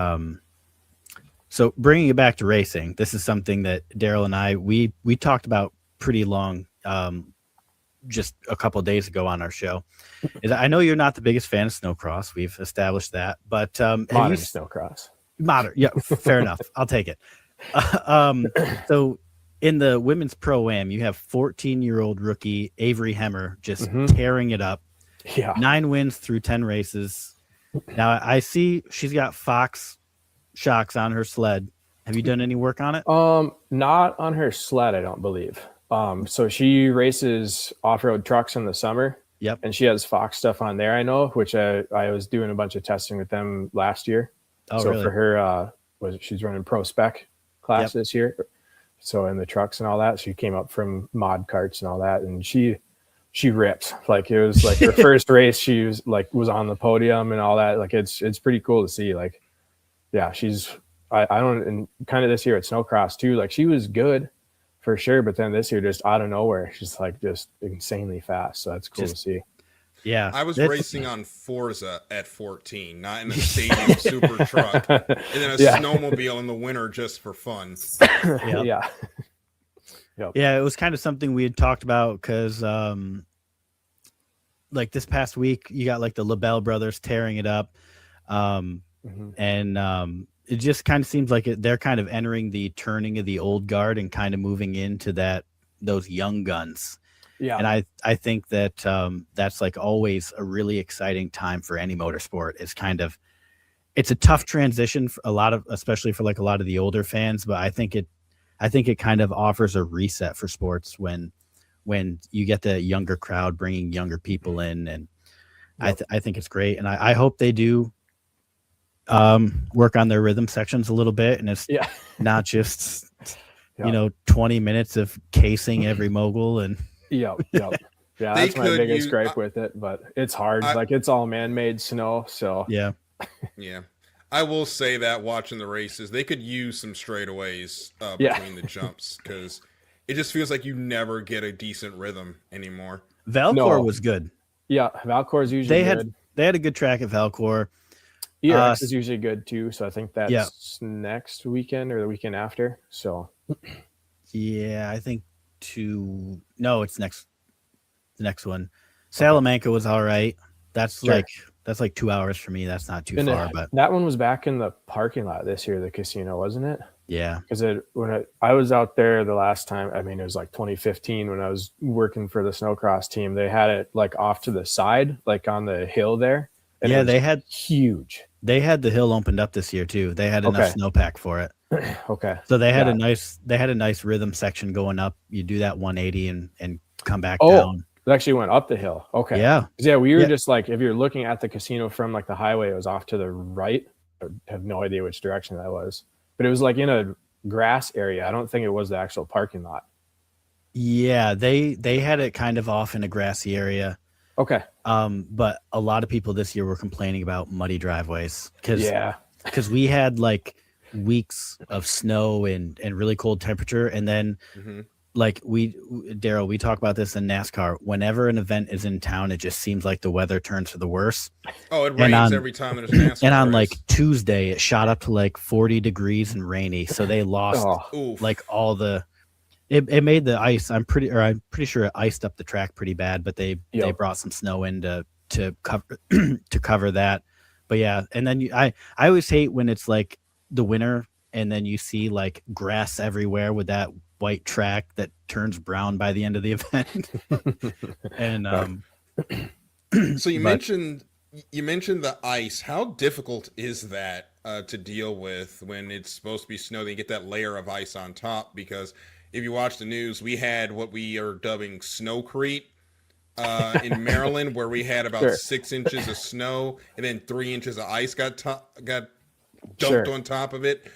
so bringing it back to racing, this is something that Darryl and I we talked about pretty long just a couple of days ago on our show. I know you're not the biggest fan of snowcross. We've established that, but modern snowcross. Modern, yeah, fair enough. I'll take it. So in the women's pro-am, you have 14-year-old rookie Avery Hemmer just tearing it up. 9 wins through 10 races. Now I see she's got Fox shocks on her sled. Have you done any work on it? Not on her sled, I don't believe. So she races off-road trucks in the summer. Yep. And she has Fox stuff on there, I know, which I was doing a bunch of testing with them last year. Oh, so really? for her, she's running pro spec class this year. So in the trucks and all that, she came up from mod carts and all that, and she ripped. Like it was like her first race. She was on the podium and all that. Like it's pretty cool to see. Like, yeah, I don't, and kind of this year at Snowcross too. Like she was good for sure, but then this year just out of nowhere, she's like just insanely fast. So that's cool to see. Yeah, I was racing on Forza at 14, not in a stadium super truck, and then a snowmobile in the winter just for fun. Yeah. Yeah, it was kind of something we had talked about because, like this past week, you got like the LaBelle brothers tearing it up, and it just kind of seems like they're kind of entering the turning of the old guard and kind of moving into those young guns. Yeah, and I think that that's like always a really exciting time for any motorsport. It's a tough transition for especially for like a lot of the older fans, but I think it kind of offers a reset for sports when you get the younger crowd bringing younger people in, and I think it's great, and I hope they do work on their rhythm sections a little bit, and it's not just 20 minutes of casing every mogul and. Yeah, that's my biggest gripe with it, but it's hard. Like it's all man-made snow, so yeah, Yeah. I will say that watching the races, they could use some straightaways Yeah. between the jumps because it just feels like you never get a decent rhythm anymore. Valcor No. was good. Yeah, Valcor is usually good. They had a good track at Valcor. ERX is usually good too, so I think that's Yeah. next weekend or the weekend after. So Yeah, I think it's the next one. Salamanca was all right. That's Sure. that's like 2 hours for me. That's not too And far, but that one was back in the parking lot this year, the casino, wasn't it? yeah. Because I was out there the last time, I mean, it was like 2015 when I was working for the snowcross team. They had it like off to the side, like on the hill there. And Yeah, it was huge. They had the hill opened up this year too. They had enough snowpack for it. Okay. So they had a nice rhythm section going up. You do that 180 and come back down. It actually went up the hill. Okay. Yeah. We were just like, if you're looking at the casino from like the highway, it was off to the right. I have no idea which direction that was, but it was like in a grass area. I don't think it was the actual parking lot. Yeah, they had it kind of off in a grassy area. Okay. But a lot of people this year were complaining about muddy driveways because we had like weeks of snow and really cold temperature, and then like Darryl, we talk about this in NASCAR. Whenever an event is in town, it just seems like the weather turns for the worse. Oh, it rains every time there's NASCAR. And on like Tuesday, it shot up to like 40 degrees and rainy, so they lost like all the. It made the ice. I'm pretty sure it iced up the track pretty bad, but they brought some snow in to cover to cover that. But yeah, and then I always hate when it's like the winter and then you see like grass everywhere with that white track that turns brown by the end of the event. And so you mentioned the ice. How difficult is that to deal with when it's supposed to be snow? Then you get that layer of ice on top because. If you watch the news, we had what we are dubbing snowcrete in Maryland, where we had about 6 inches of snow and then 3 inches of ice got dumped on top of it.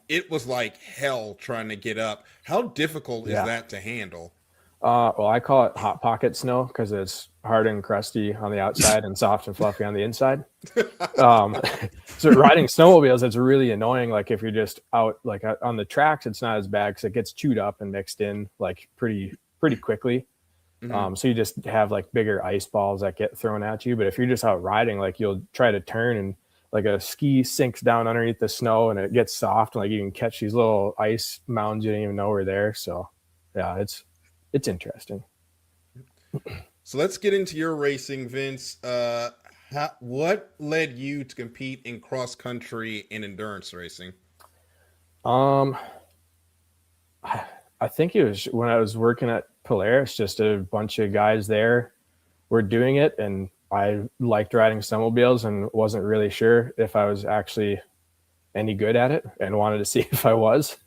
It was like hell trying to get up. How difficult is that to handle? Well, I call it hot pocket snow because it's hard and crusty on the outside and soft and fluffy on the inside. So riding snowmobiles, it's really annoying. Like if you're just out like on the tracks, it's not as bad because it gets chewed up and mixed in like pretty quickly. So you just have like bigger ice balls that get thrown at you. But if you're just out riding, like you'll try to turn and like a ski sinks down underneath the snow and it gets soft and like you can catch these little ice mounds you didn't even know were there. So yeah, it's interesting. So let's get into your racing, Vince. What led you to compete in cross country and endurance racing? I think it was when I was working at Polaris, just a bunch of guys there were doing it. And I liked riding snowmobiles and wasn't really sure if I was actually any good at it and wanted to see if I was.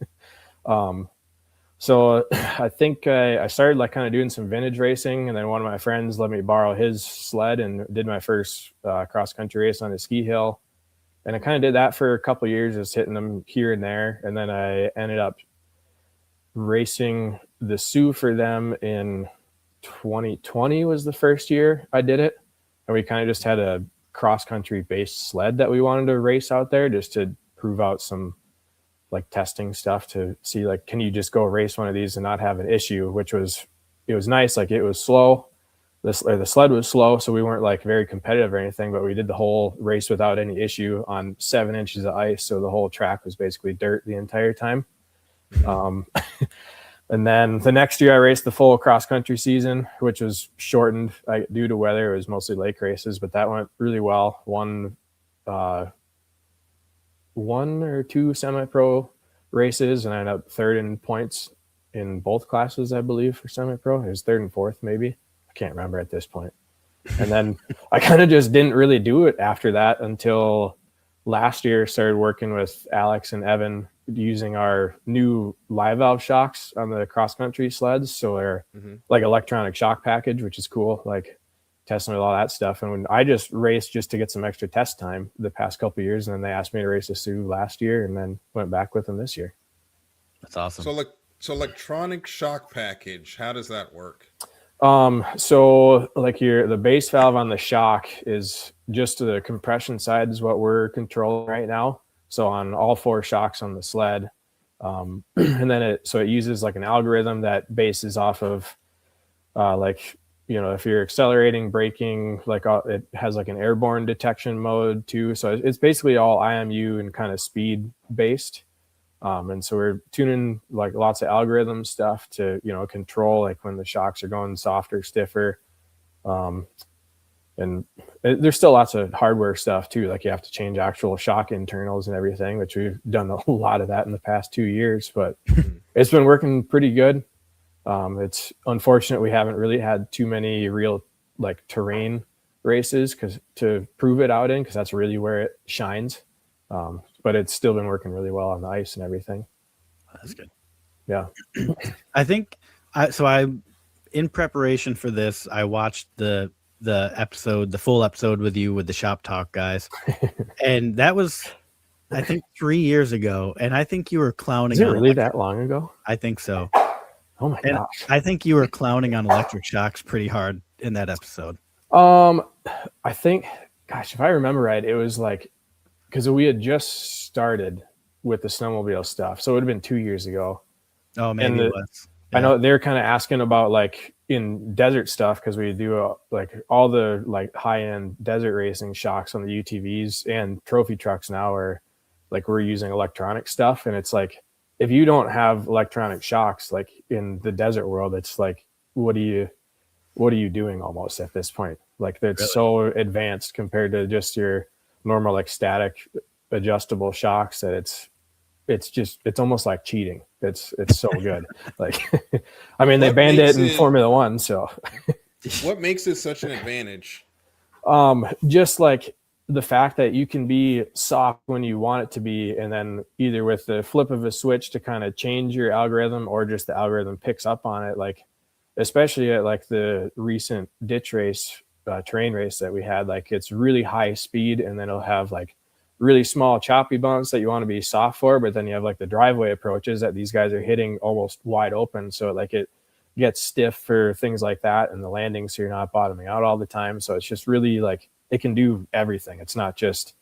So I think I started like kind of doing some vintage racing, and then one of my friends let me borrow his sled and did my first cross country race on a ski hill. And I kind of did that for a couple of years, just hitting them here and there. And then I ended up racing the Sioux for them in 2020 was the first year I did it. And we kind of just had a cross country based sled that we wanted to race out there just to prove out some like testing stuff to see like, can you just go race one of these and not have an issue, it was nice. Like it was slow. The sled was slow. So we weren't like very competitive or anything, but we did the whole race without any issue on 7 inches of ice. So the whole track was basically dirt the entire time. And then the next year I raced the full cross country season, which was shortened due to weather. It was mostly lake races, but that went really well. Won one or two semi-pro races, and I ended up third in points in both classes, I believe, for semi-pro. It was third and fourth, maybe. I can't remember at this point. And then I kind of just didn't really do it after that until last year. Started working with Alex and Evan using our new live valve shocks on the cross-country sleds. So they're like electronic shock package, which is cool. Like testing with all that stuff. And when I just raced just to get some extra test time the past couple of years, and then they asked me to race a Sioux last year and then went back with them this year. That's awesome. So electronic shock package, how does that work? So like the base valve on the shock is just the compression side is what we're controlling right now. So on all 4 shocks on the sled. And then it uses like an algorithm that bases off of like, you know, if you're accelerating, braking, like it has like an airborne detection mode too. So it's basically all IMU and kind of speed based. And so we're tuning like lots of algorithm stuff to, you know, control like when the shocks are going softer, stiffer. And there's still lots of hardware stuff too. Like you have to change actual shock internals and everything, which we've done a lot of that in the past 2 years, but it's been working pretty good. It's unfortunate we haven't really had too many real like terrain races to prove it out in, because that's really where it shines. But it's still been working really well on the ice and everything. That's good. Yeah. I think in preparation for this, I watched the full episode with you with the Shop Talk guys. And that was, I think, 3 years ago. And I think you were clowning. Is it really that long ago? I think so. Oh my gosh. I think you were clowning on electric shocks pretty hard in that episode. I think, gosh, if I remember right, it was like, because we had just started with the snowmobile stuff. So it would have been 2 years ago. Oh, maybe it was. Yeah. I know they're kind of asking about like in desert stuff, because we do like all the like high-end desert racing shocks on the UTVs and trophy trucks now are like we're using electronic stuff. And it's like, if you don't have electronic shocks, like in the desert world, it's like, what are you doing almost at this point? Like it's really so advanced compared to just your normal, like static adjustable shocks that it's almost like cheating. It's so good. Like, I mean, they banned it in Formula One. So what makes it such an advantage? Just like the fact that you can be soft when you want it to be, and then either with the flip of a switch to kind of change your algorithm, or just the algorithm picks up on it. Like, especially at like the recent ditch race, terrain race that we had, like it's really high speed, and then it'll have like really small choppy bumps that you want to be soft for, but then you have like the driveway approaches that these guys are hitting almost wide open. So like it gets stiff for things like that, and the landing, so you're not bottoming out all the time. So it's just really like, it can do everything. It's not just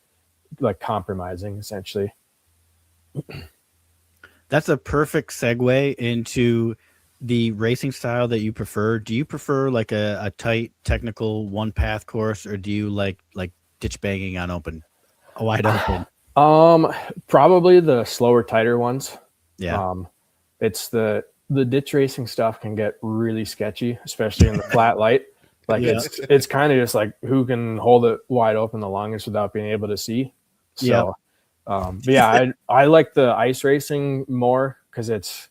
like compromising, essentially. That's a perfect segue into the racing style that you prefer. Do you prefer like a tight technical one path course, or do you like ditch banging on wide open? Probably the slower, tighter ones. Yeah. It's the ditch racing stuff can get really sketchy, especially in the flat light. Like it's kind of just like who can hold it wide open the longest without being able to see. So, but yeah, I like the ice racing more, because it's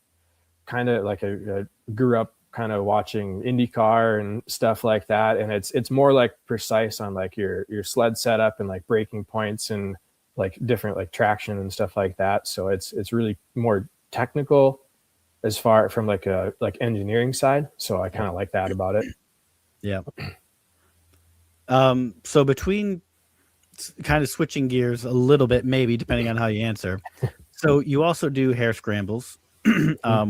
kind of like I grew up kind of watching IndyCar and stuff like that, and it's more like precise on like your sled setup and like braking points and like different like traction and stuff like that. So it's really more technical as far from like a engineering side. So I kind of like that about it. Yeah. So between kind of switching gears a little bit, maybe depending on how you answer. So you also do hair scrambles,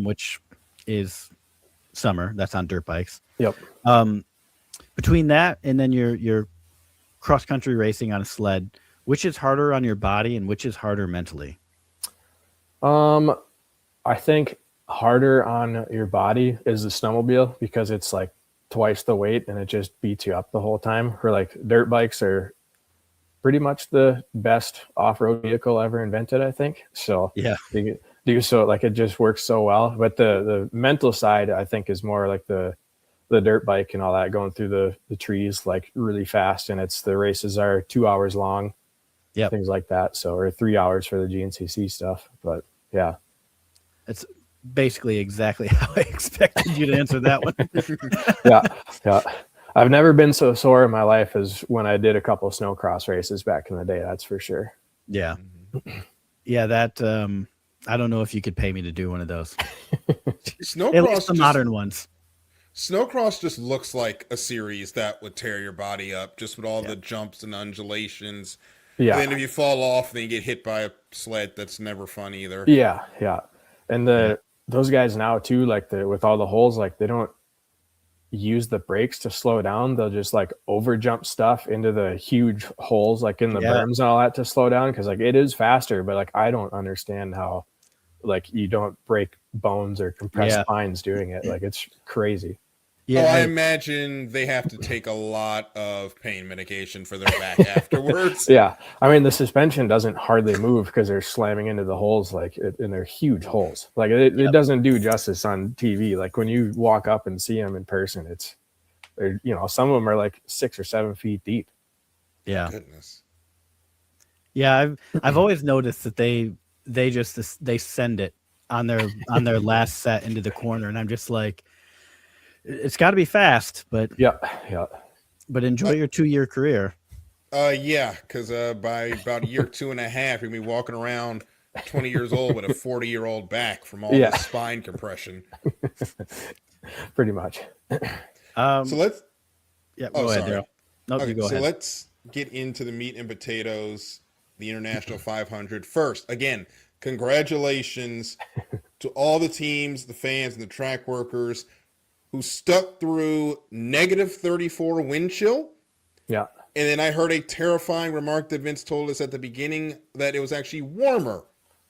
which is summer. That's on dirt bikes. Yep. Between that and then your cross country racing on a sled, which is harder on your body and which is harder mentally? I think harder on your body is the snowmobile, because it's like twice the weight and it just beats you up the whole time. Where like dirt bikes are pretty much the best off-road vehicle ever invented, I think. So yeah, they do so like it just works so well. But the mental side, I think, is more like the dirt bike and all that, going through the trees like really fast, and the races are 2 hours long. Yeah, things like that. So, or 3 hours for the GNCC stuff. But yeah, it's basically exactly how I expected you to answer that one. Yeah. I've never been so sore in my life as when I did a couple of snowcross races back in the day. That's for sure. Yeah. Yeah. That, I don't know if you could pay me to do one of those. Snowcross, at least the modern ones. Snowcross just looks like a series that would tear your body up, just with all the jumps and undulations. Yeah. And then if you fall off, then you get hit by a sled. That's never fun either. Yeah. And those guys now too, like with all the holes, like they don't use the brakes to slow down, they'll just like over jump stuff into the huge holes like in the berms and all that to slow down, because like it is faster, but like I don't understand how like you don't break bones or compress spines doing it. Like it's crazy. Yeah, I imagine they have to take a lot of pain medication for their back afterwards. Yeah, I mean the suspension doesn't hardly move because they're slamming into the holes like and they're huge holes. Like it doesn't do justice on TV. Like when you walk up and see them in person, they're some of them are like 6 or 7 feet deep. Yeah. Goodness. Yeah, I've always noticed that they send it on their last set into the corner, and I'm just like, it's got to be fast, but but enjoy your 2-year career. Yeah, because by about year 2.5, you'll be walking around 20 years old with a 40-year-old back from all the spine compression. Pretty much. So let's. Go ahead, Darryl. No, okay, you go ahead. Let's get into the meat and potatoes, the International 500 first. Again, congratulations to all the teams, the fans, and the track workers who stuck through -34 wind chill. Yeah. And then I heard a terrifying remark that Vince told us at the beginning that it was actually warmer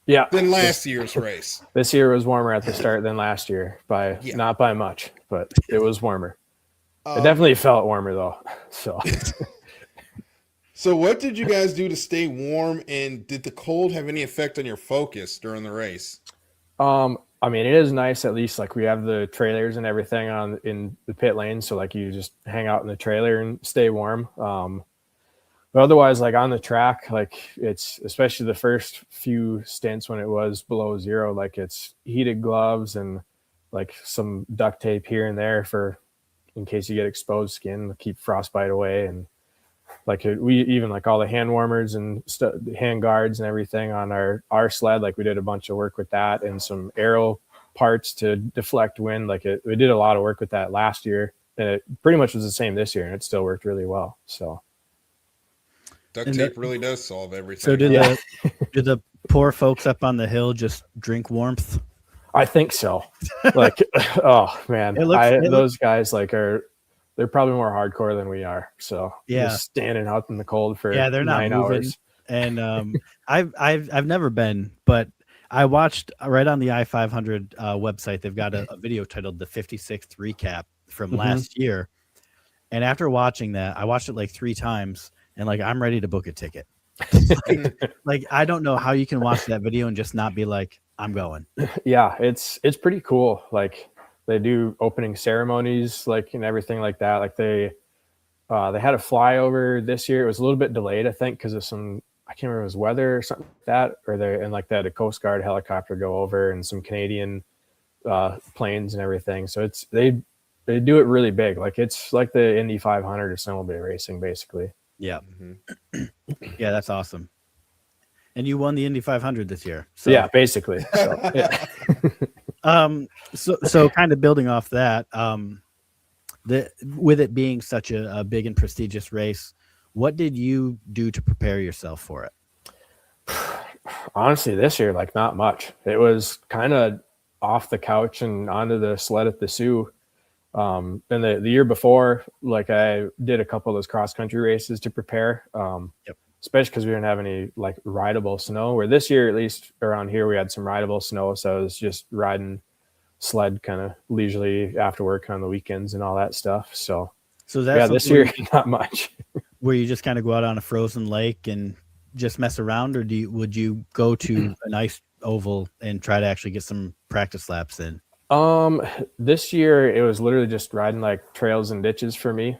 than last year's race. This year was warmer at the start than last year not by much, but it was warmer. It definitely felt warmer though. So what did you guys do to stay warm, and did the cold have any effect on your focus during the race? I mean, it is nice. At least like we have the trailers and everything in the pit lane. So like you just hang out in the trailer and stay warm. But otherwise, like on the track, like it's especially the first few stints when it was below zero, like it's heated gloves and like some duct tape here and there in case you get exposed skin to keep frostbite away. And like we even like all the hand warmers and hand guards and everything on our sled. Like we did a bunch of work with that and some aero parts to deflect wind. Like we did a lot of work with that last year, and it pretty much was the same this year, and it still worked really well. So duct tape really does solve everything. So did the poor folks up on the hill just drink warmth? I think so. Like, oh man, those guys like they're probably more hardcore than we are. So just standing out in the cold for they're not 9 moving. hours. And I've never been, but I watched right on the I-500 website. They've got a video titled "The 56th Recap" from last year. And after watching that, I watched it like 3 times, and like I'm ready to book a ticket. like I don't know how you can watch that video and just not be like, I'm going. Yeah, it's pretty cool. Like they do opening ceremonies, like and everything like that. Like they had a flyover this year. It was a little bit delayed, I think, because of some, I can't remember, it was weather or something like that. Or they had a Coast Guard helicopter go over and some Canadian planes and everything. So they do it really big. Like it's like the Indy 500 or snowmobile racing, basically. Yeah. Yeah, that's awesome. And you won the Indy 500 this year. So. Yeah, basically. So, yeah. So kind of building off that, with it being such a big and prestigious race, what did you do to prepare yourself for it? Honestly, this year, like not much. It was kind of off the couch and onto the sled at the Sioux. And the year before, like I did a couple of those cross country races to prepare. Especially because we didn't have any like rideable snow. Where this year, at least around here, we had some rideable snow. So I was just riding sled kind of leisurely after work on the weekends and all that stuff. So that's this year, not much. Where you just kind of go out on a frozen lake and just mess around, or would you go to a nice oval and try to actually get some practice laps in? This year it was literally just riding like trails and ditches for me.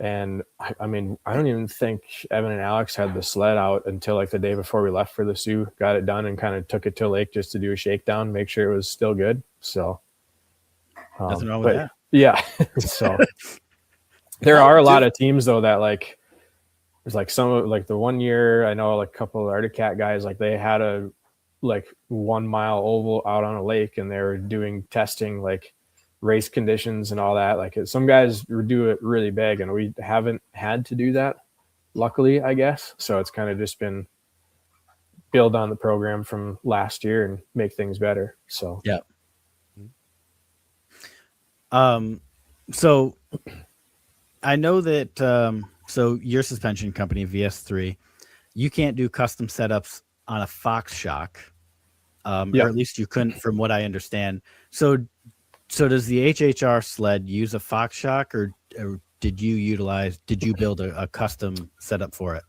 And I mean, I don't even think Evan and Alex had the sled out until like the day before we left for the Sioux, got it done and kind of took it to a lake just to do a shakedown, make ssure it was still good. So nothing wrong with that. Yeah. So there are a lot of teams though that like, there's like some of like the one year I know like a couple of Arctic Cat guys, like they had a like 1 mile oval out on a lake and they were doing testing, like race conditions and all that. Like some guys do it really big and we haven't had to do that, luckily, I guess. So it's kind of just been build on the program from last year and make things better. So So I know that so your suspension company, VS3, you can't do custom setups on a Fox shock. Or at least you couldn't from what I understand. So does the HHR sled use a Fox shock or did you build a custom setup for it?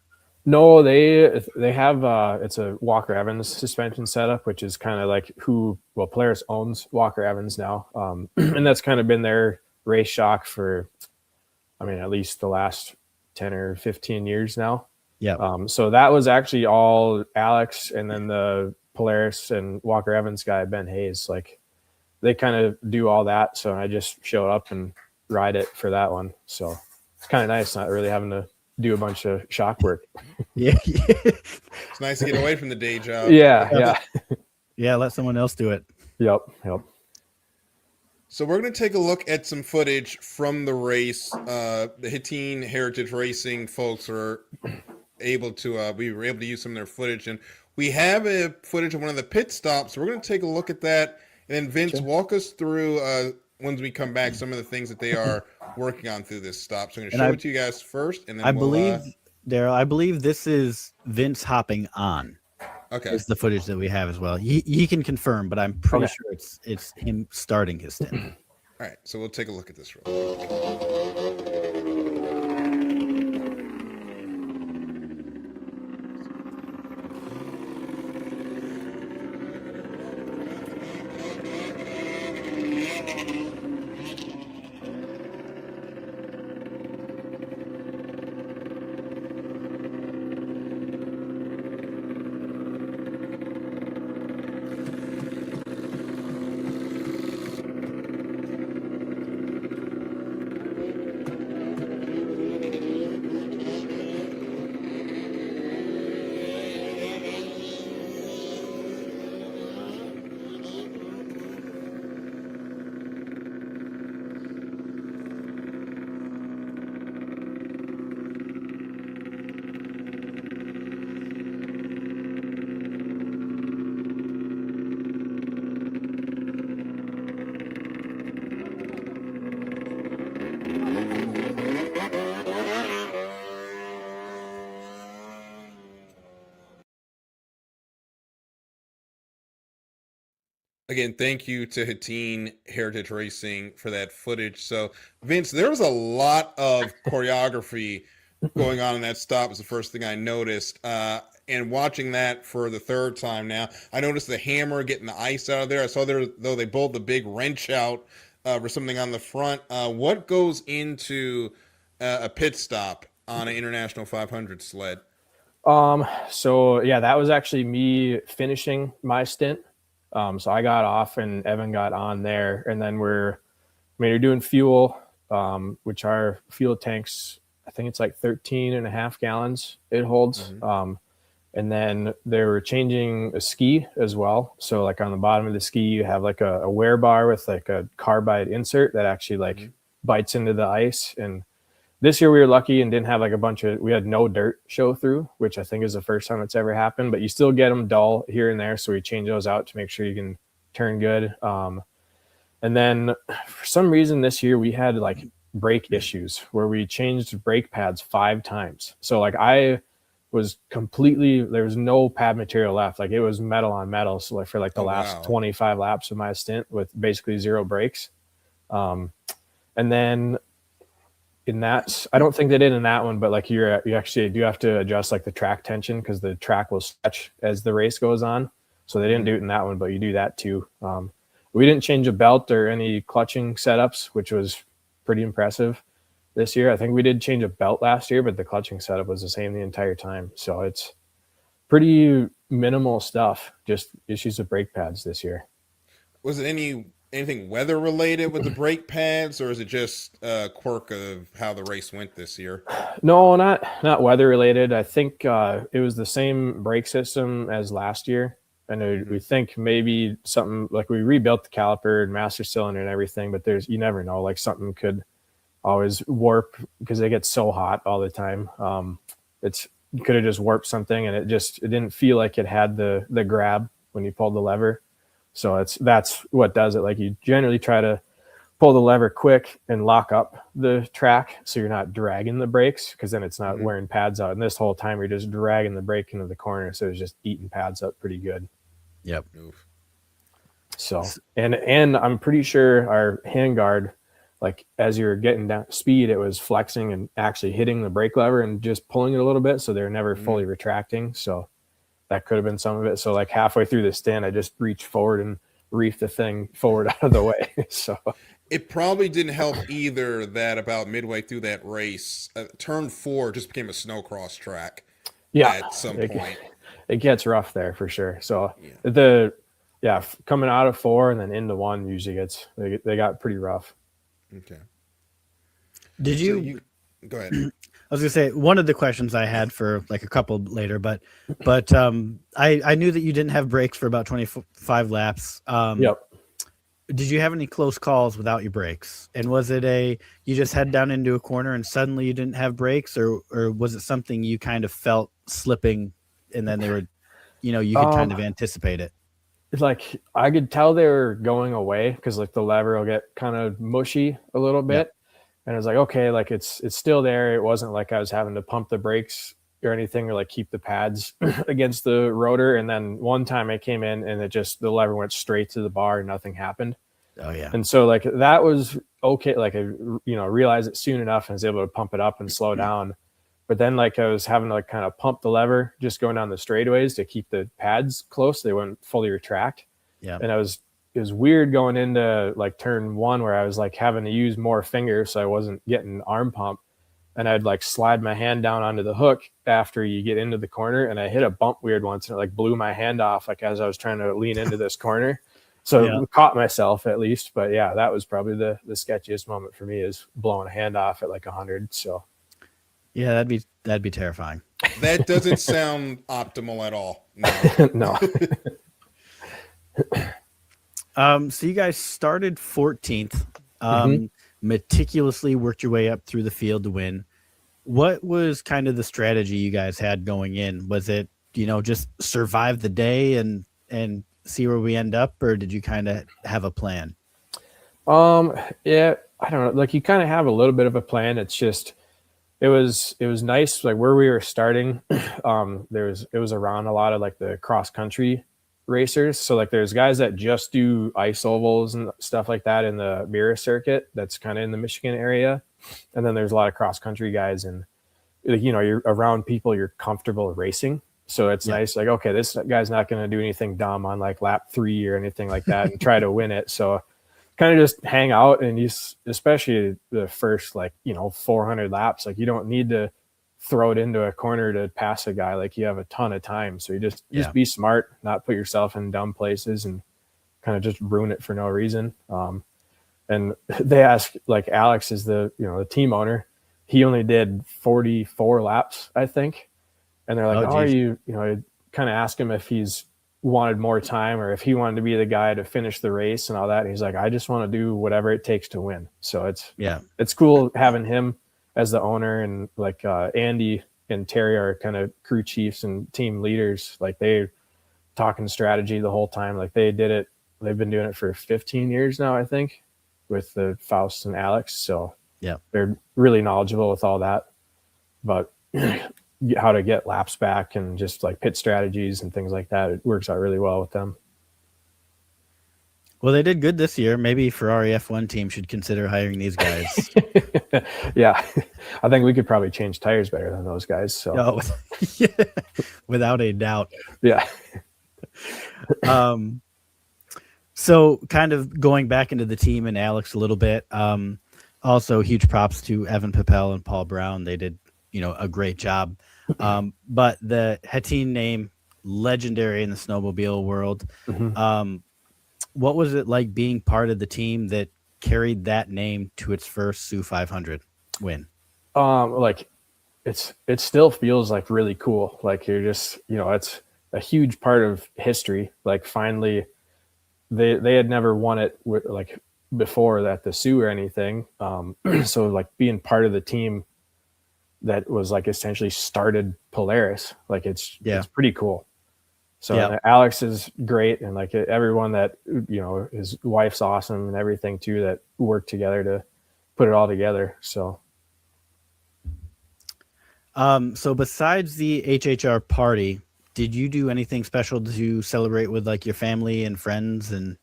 No, they have it's a Walker Evans suspension setup, which is kind of like Polaris owns Walker Evans now. And that's kind of been their race shock for, at least the last 10 or 15 years now. Yeah. So that was actually all Alex, and then the Polaris and Walker Evans guy, Ben Hayes, like they kind of do all that. So I just show up and ride it for that one. So it's kind of nice not really having to do a bunch of shock work. Yeah. It's nice to get away from the day job. Yeah. Yeah. Let someone else do it. Yep. So we're going to take a look at some footage from the race. The Citation Heritage Racing folks are able to, we were able to use some of their footage, and we have a footage of one of the pit stops. So we're going to take a look at that. And then Vince, walk us through, once we come back, some of the things that they are working on through this stop. So I'm going to show it to you guys first. And then I believe this is Vince hopping on. Okay. It's the footage that we have as well. He can confirm, but I'm pretty sure it's him starting his stint. All right. So we'll take a look at this real quick. Again, thank you to Citation Heritage Racing for that footage. So, Vince, there was a lot of choreography going on in that stop. Was the first thing I noticed. And watching that for the third time now, I noticed the hammer getting the ice out of there. I saw though they pulled the big wrench out for something on the front. What goes into a pit stop on an International 500 sled? So yeah, that was actually me finishing my stint. So I got off and Evan got on there, and then you're doing fuel, which our fuel tanks, I think it's like 13.5 gallons it holds. Mm-hmm. And then they were changing a ski as well. So like on the bottom of the ski, you have like a wear bar with like a carbide insert that actually bites into the ice. And this year we were lucky and didn't have like we had no dirt show through, which I think is the first time it's ever happened, but you still get them dull here and there. So we change those out to make sure you can turn good. And then for some reason this year we had like brake issues where we changed brake pads 5 times. So like there was no pad material left. Like it was metal on metal. So like for like the last 25 laps of my stint with basically 0 brakes. And then in that, I don't think they did in that one, but like you actually do have to adjust like the track tension because the track will stretch as the race goes on. So they didn't do it in that one, but you do that too. We didn't change a belt or any clutching setups, which was pretty impressive this year. I think we did change a belt last year, but the clutching setup was the same the entire time. So it's pretty minimal stuff, just issues with brake pads this year. Was it anything weather related with the brake pads, or is it just a quirk of how the race went this year? No, not weather related. I think it was the same brake system as last year. And we think maybe something like we rebuilt the caliper and master cylinder and everything, but you never know, like something could always warp because they get so hot all the time. You could have just warped something and it didn't feel like it had the grab when you pulled the lever. So that's what does it. Like you generally try to pull the lever quick and lock up the track so you're not dragging the brakes, because then it's not wearing pads out. And this whole time you're just dragging the brake into the corner, so it's just eating pads up pretty good. Yep. Oof. So and I'm pretty sure our handguard, like as you're getting down speed, it was flexing and actually hitting the brake lever and just pulling it a little bit, so they're never fully retracting. So that could have been some of it. So like halfway through the stint, I just reached forward and reefed the thing forward out of the way. So it probably didn't help either that about midway through that race, turn 4 just became a snowcross track. Yeah, at some point it gets rough there for sure. So yeah. Coming out of 4 and then into 1 usually they got pretty rough. Okay. Did you go ahead? I was gonna say one of the questions I had for like a couple later, but I knew that you didn't have brakes for about 25 laps. Yep. Did you have any close calls without your brakes? And was it you just head down into a corner and suddenly you didn't have brakes, or was it something you kind of felt slipping and then they were, you could kind of anticipate it? It's like I could tell they were going away because like the lever will get kind of mushy a little bit. Yep. And I was like, okay, like it's still there. It wasn't like I was having to pump the brakes or anything, or like keep the pads against the rotor. And then one time I came in and the lever went straight to the bar and nothing happened. Oh yeah. And so like that was okay. Like I, realized it soon enough and was able to pump it up and slow down. But then like I was having to like kind of pump the lever just going down the straightaways to keep the pads close. They wouldn't fully retract. Yeah. And it was weird going into like turn 1 where I was like having to use more fingers so I wasn't getting arm pump, and I'd like slide my hand down onto the hook after you get into the corner, and I hit a bump weird once and it like blew my hand off like as I was trying to lean into this corner. So caught myself at least, but yeah, that was probably the sketchiest moment for me, is blowing a hand off at like 100. So yeah, that'd be terrifying. That doesn't sound optimal at all. No. So you guys started 14th, meticulously worked your way up through the field to win. What was kind of the strategy you guys had going in? Was it, just survive the day and see where we end up, or did you kind of have a plan? Yeah, I don't know. Like you kind of have a little bit of a plan. It's just, it was nice. Like where we were starting, it was around a lot of like the cross country racers. So like there's guys that just do ice ovals and stuff like that in the mirror circuit. That's kind of in the Michigan area. And then there's a lot of cross country guys, and you're around people you're comfortable racing. So it's nice. Like, okay, this guy's not going to do anything dumb on like lap 3 or anything like that and try to win it. So kind of just hang out, and especially the first 400 laps, like you don't need to throw it into a corner to pass a guy. Like you have a ton of time. So you just be smart, not put yourself in dumb places and kind of just ruin it for no reason. And they ask, like Alex is the team owner. He only did 44 laps, I think. And they're like, are you kind of ask him if he's wanted more time or if he wanted to be the guy to finish the race and all that. And he's like, I just want to do whatever it takes to win. So it's cool having him as the owner, and like Andy and Terry are kind of crew chiefs and team leaders. Like they're talking strategy the whole time. Like they've been doing it for 15 years now, I think, with the Faust and Alex. So they're really knowledgeable with all that, but how to get laps back and just like pit strategies and things like that. It works out really well with them. Well, they did good this year. Maybe Ferrari F1 team should consider hiring these guys. Yeah. I think we could probably change tires better than those guys. So without a doubt. Yeah. So kind of going back into the team and Alex a little bit. Also huge props to Evan Papel and Paul Brown. They did, a great job. But the Hattin name, legendary in the snowmobile world. What was it like being part of the team that carried that name to its first Sioux 500 win? Like it still feels like really cool. Like you're just, it's a huge part of history. Like finally they had never won it like before that, the Sioux or anything. So like being part of the team that was like essentially started Polaris, like it's pretty cool. So Yeah. Alex is great, and like everyone that, you know, his wife's awesome and everything too, that worked together to put it all together. So So besides the HHR party, did you do anything special to celebrate with like your family and friends and,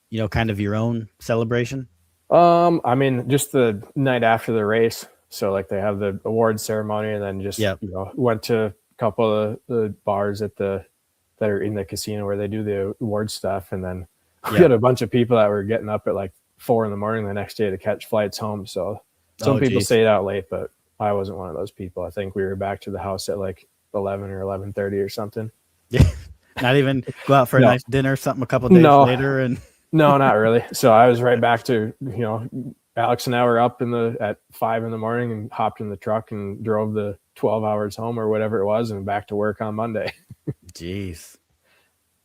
you know, kind of your own celebration? I mean, just the night after the race. So like they have the awards ceremony, and then just, Yep. you know, went to a couple of the bars that are in the casino where they do the awards stuff. And then we Yep. had a bunch of people that were getting up at like 4 a.m. the next day to catch flights home. So some Oh, people geez. stayed out late, but I wasn't one of those people. I think we were back to the house at like 11 or 11:30 or something. Yeah. Not even go out for a No. nice dinner, something a couple days No. later. And No, not really. So I was right back to, you know, Alex and I were up at 5 a.m. and hopped in the truck and drove the 12 hours home or whatever it was, and back to work on Monday. jeez,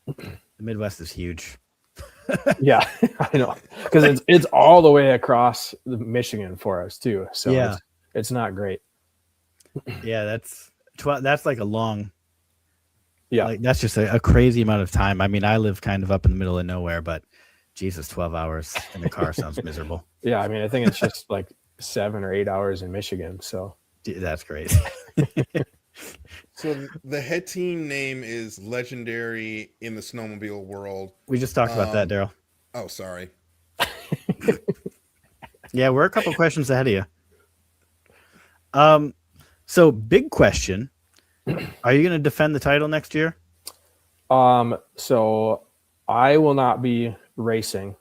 the Midwest is huge. Yeah, I know, because it's all the way across Michigan for us too. So Yeah. it's not great. Yeah, that's like a long, Yeah, like that's just a crazy amount of time. I mean, I live kind of up in the middle of nowhere, but Jesus, 12 hours in the car sounds miserable. yeah. I mean, I think it's just like 7 or 8 hours in Michigan. So That's crazy. So the head team name is legendary in the snowmobile world. We just talked about that, Darryl. Oh, sorry. Yeah, we're a couple questions ahead of you. So big question. Are you going to defend the title next year? So I will not be racing.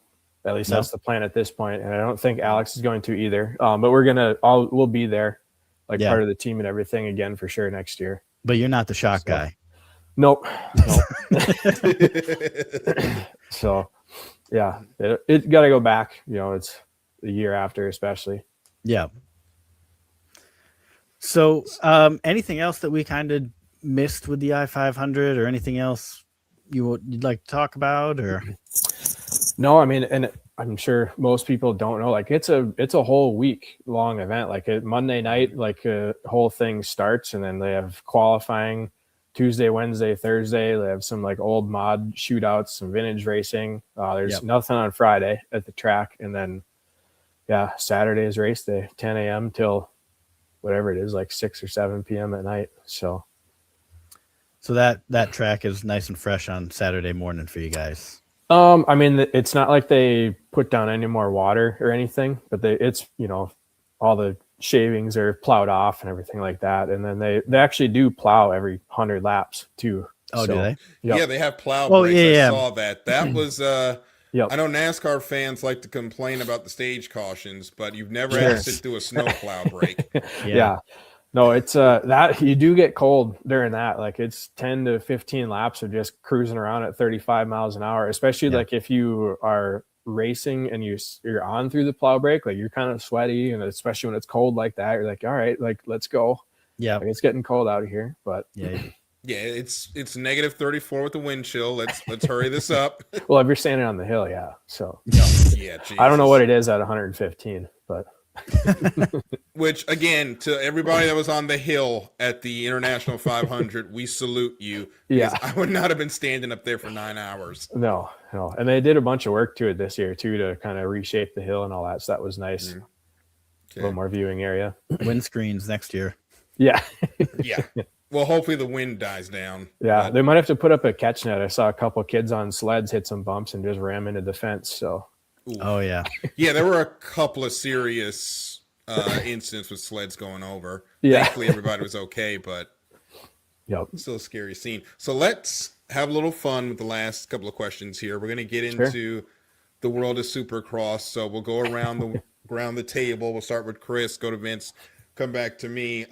At least No? that's the plan at this point, and I don't think Alex is going to either. But we'll be there, like Yeah. part of the team and everything again for sure next year. But you're not the shock guy. Nope. So yeah, it got to go back. You know, it's the year after, especially. Yeah. So anything else that we kind of missed with the I-500 or anything else you'd like to talk about? Or No, I mean, and I'm sure most people don't know, like it's a whole week long event. Like Monday night, like a whole thing starts, and then they have qualifying Tuesday, Wednesday, Thursday. They have some like old mod shootouts, some vintage racing. There's Yep. nothing on Friday at the track. And then, yeah, Saturday is race day, 10 a.m. till whatever it is, like 6 or 7 p.m. at night. So that track is nice and fresh on Saturday morning for you guys. I mean, it's not like they put down any more water or anything, but it's, you know, all the shavings are plowed off and everything like that. And then they actually do plow every 100 laps too. Oh, So, do they? Yep. Yeah, they have plow Oh, breaks. yeah. I saw that. That was Yep. I know NASCAR fans like to complain about the stage cautions, but you've never had to Yes. sit through a snow plow break. Yeah. No, it's that you do get cold during that. Like it's 10 to 15 laps of just cruising around at 35 miles an hour, especially Yeah. like if you are racing and you're on through the plow break, like you're kind of sweaty, and especially when it's cold like that, you're like, all right, like let's go. Yeah. Like it's getting cold out here, but Yeah. Yeah, it's negative 34 with the wind chill. Let's hurry this up. well, if you're standing on the hill, yeah. So Yeah, I don't know Jesus. what it is at 115, but Which, again, to everybody that was on the hill at the International 500, we salute you. Yeah. because I would not have been standing up there for 9 hours. no. And they did a bunch of work to it this year too, to kind of reshape the hill and all that. So that was nice. Mhm. A little more viewing area. Windscreens next year. Yeah. Yeah. Well, hopefully the wind dies down. Yeah. But- They might have to put up a catch net. I saw a couple kids on sleds hit some bumps and just ram into the fence. So Ooh. Oh, yeah. Yeah, there were a couple of serious incidents with sleds going over. Yeah. Thankfully, everybody was okay, but yep. still a scary scene. So let's have a little fun with the last couple of questions here. We're going to get into the world of Supercross. So we'll go around the table. We'll start with Chris, go to Vince, come back to me.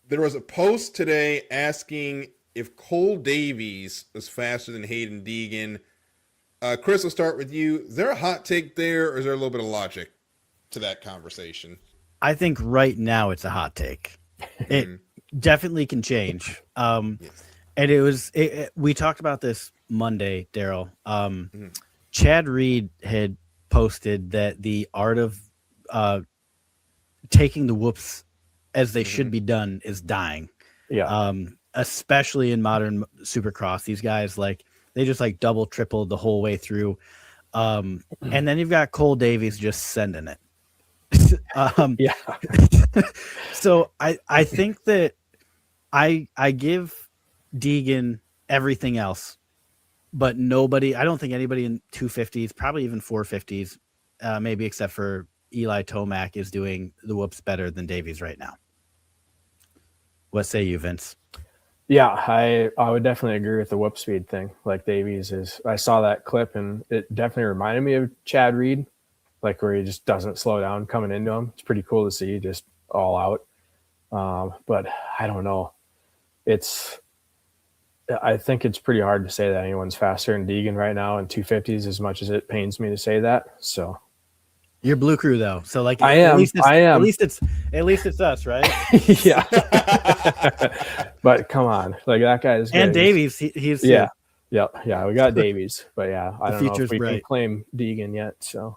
There was a post today asking if Cole Davies was faster than Hayden Deegan. Chris, we'll start with you. Is there a hot take there, or is there a little bit of logic to that conversation? I think right now it's a hot take. It definitely can change. And we talked about this Monday, Darryl. Chad Reed had posted that the art of taking the whoops as they should be done is dying. Yeah. especially in modern Supercross. These guys they just double triple the whole way through. And then you've got Cole Davies just sending it. Yeah. So I think that I give Deegan everything else, but I don't think anybody in 250s, probably even 450s, maybe except for Eli Tomac, is doing the whoops better than Davies right now. What say you, Vince? Yeah, I would definitely agree with the whoop speed thing. Like Davies is, I saw that clip and it definitely reminded me of Chad Reed, where he just doesn't slow down coming into him. It's pretty cool to see, just all out. But I don't know. I think it's pretty hard to say that anyone's faster than Deegan right now in 250s, as much as it pains me to say that. So you're Blue Crew though. So I am. At least it's us, right? Yeah. But come on, that guy's and Davies. He's yeah. Yeah. We got Davies, but yeah, I don't know if we bright. can claim Deegan yet. So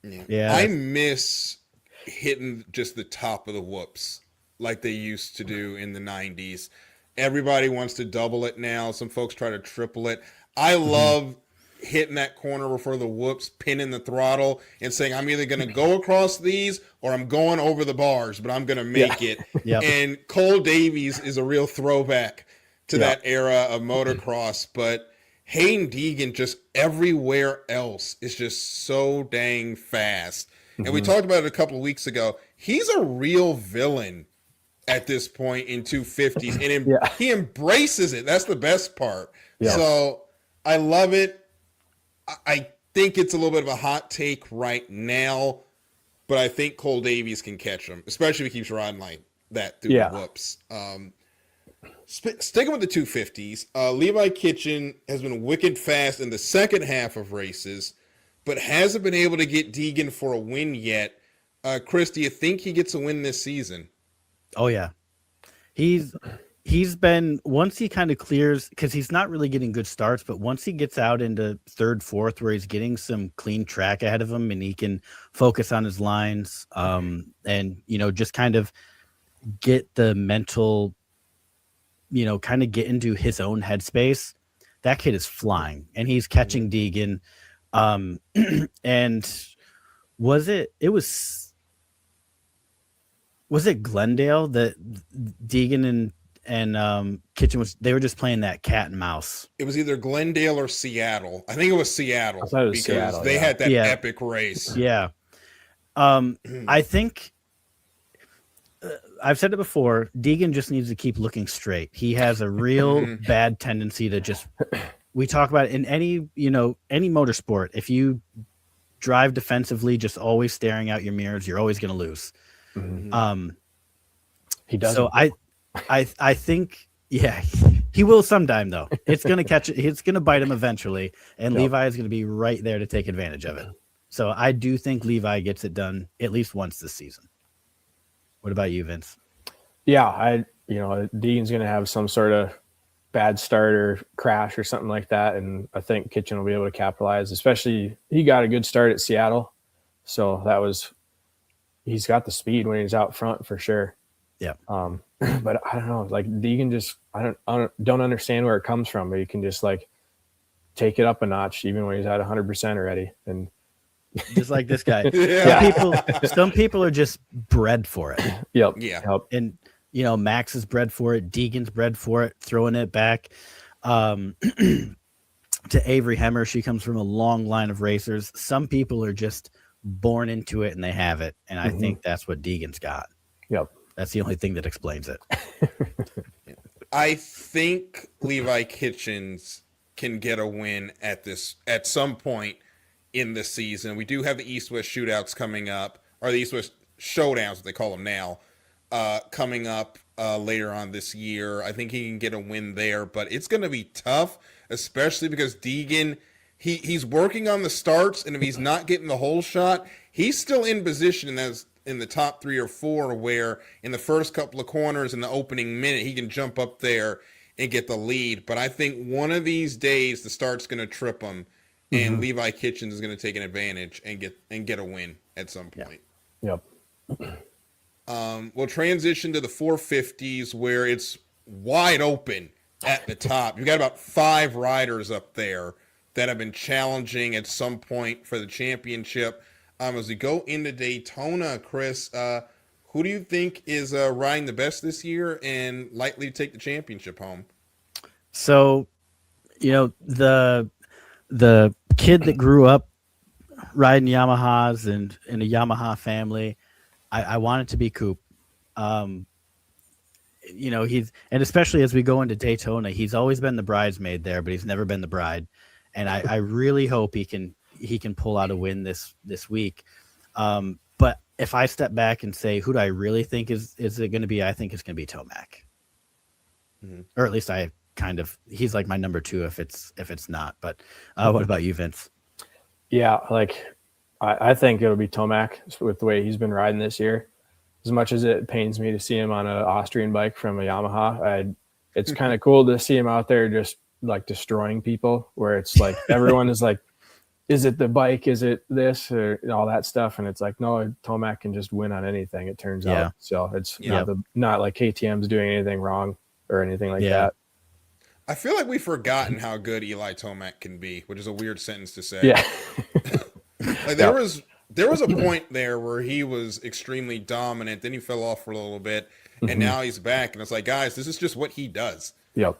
yeah, I miss hitting just the top of the whoops like they used to do in the 90s. Everybody wants to double it now. Some folks try to triple it. I love hitting that corner before the whoops, pinning the throttle, and saying, I'm either going to go across these or I'm going over the bars, but I'm going to make it. Yep. And Cole Davies is a real throwback to that era of motocross. But Hayden Deegan, just everywhere else, is just so dang fast. And we talked about it a couple of weeks ago. He's a real villain at this point in 250s, and he embraces it. That's the best part. Yeah. So I love it. I think it's a little bit of a hot take right now, but I think Cole Davies can catch him, especially if he keeps riding like that through the whoops. Sticking with the 250s, Levi Kitchen has been wicked fast in the second half of races, but hasn't been able to get Deegan for a win yet. Chris, do you think he gets a win this season? Oh yeah, he's been, once he kind of clears, because he's not really getting good starts, but once he gets out into third, fourth, where he's getting some clean track ahead of him and he can focus on his lines, and just kind of get the mental, kind of get into his own headspace. That kid is flying, and he's catching Deegan. And was it Glendale that Deegan and Kitchen they were just playing that cat and mouse? It was either Glendale or Seattle. I think it was Seattle because Seattle, they had that epic race. Yeah. I think I've said it before. Deegan just needs to keep looking straight. He has a real bad tendency to just, we talk about it in any motorsport. If you drive defensively, just always staring out your mirrors, you're always going to lose. He does. So I think, he will sometime though. It's going to catch it. It's going to bite him eventually. And Levi is going to be right there to take advantage of it. So I do think Levi gets it done at least once this season. What about you, Vince? Yeah, Deegan's going to have some sort of bad start or crash or something like that. And I think Kitchen will be able to capitalize, especially he got a good start at Seattle. So he's got the speed when he's out front for sure. Yeah. But I don't know, Deegan just, I don't understand where it comes from, but he can just take it up a notch, even when he's at 100% already. And just like this guy, some people are just bred for it. Yep. Yeah. And, Max is bred for it. Deegan's bred for it, throwing it back. To Avery Hemmer, she comes from a long line of racers. Some people are just born into it and they have it. And I think that's what Deegan's got. Yep. That's the only thing that explains it. I think Levi Kitchens can get a win at some point in the season. We do have the East-West shootouts coming up, or the East-West showdowns, what they call them now, coming up later on this year. I think he can get a win there, but it's going to be tough, especially because Deegan, he's working on the starts, and if he's not getting the whole shot, he's still in position in the top 3 or 4, where in the first couple of corners in the opening minute, he can jump up there and get the lead. But I think one of these days the start's going to trip him, and Levi Kitchens is going to take an advantage and get a win at some point. Yep. We'll transition to the 450s, where it's wide open at the top. You've got about 5 riders up there that have been challenging at some point for the championship. As we go into Daytona, Chris, who do you think is riding the best this year and likely to take the championship home? So, the kid that grew up riding Yamahas and in a Yamaha family, I want it to be Coop. He's, and especially as we go into Daytona, he's always been the bridesmaid there, but he's never been the bride. And I really hope he can pull out a win this week. But if I step back and say, who do I really think is it going to be? I think it's going to be Tomac. Mm-hmm. Or at least he's like my number 2 if it's not. But what about you, Vince? Yeah, I think it'll be Tomac with the way he's been riding this year. As much as it pains me to see him on an Austrian bike from a Yamaha, it's kind of cool to see him out there just like destroying people, where it's like everyone is like, is it the bike? Is it this or all that stuff? And it's like, no, Tomac can just win on anything, it turns out. So it's not like KTM's doing anything wrong or anything like that. I feel like we've forgotten how good Eli Tomac can be, which is a weird sentence to say. Yeah. There was a point there where he was extremely dominant. Then he fell off for a little bit, and now he's back. And it's like, guys, this is just what he does. Yep.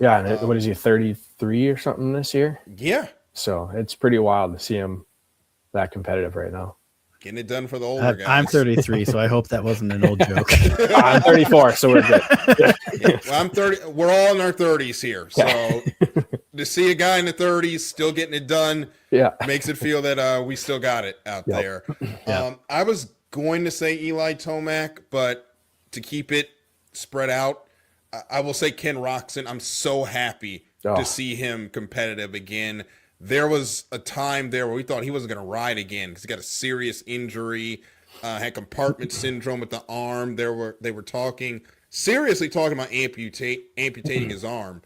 Yeah. And what is he, 33 or something this year? Yeah. So it's pretty wild to see him that competitive right now. Getting it done for the older guys. I'm 33, so I hope that wasn't an old joke. I'm 34, so we're good. Well, I'm 30. We're all in our 30s here. So to see a guy in the 30s still getting it done makes it feel that we still got it out there. I was going to say Eli Tomac, but to keep it spread out, I will say Ken Roczen. I'm so happy to see him competitive again. There was a time there where we thought he wasn't going to ride again because he got a serious injury, had compartment syndrome with the arm. They were seriously talking about amputating his arm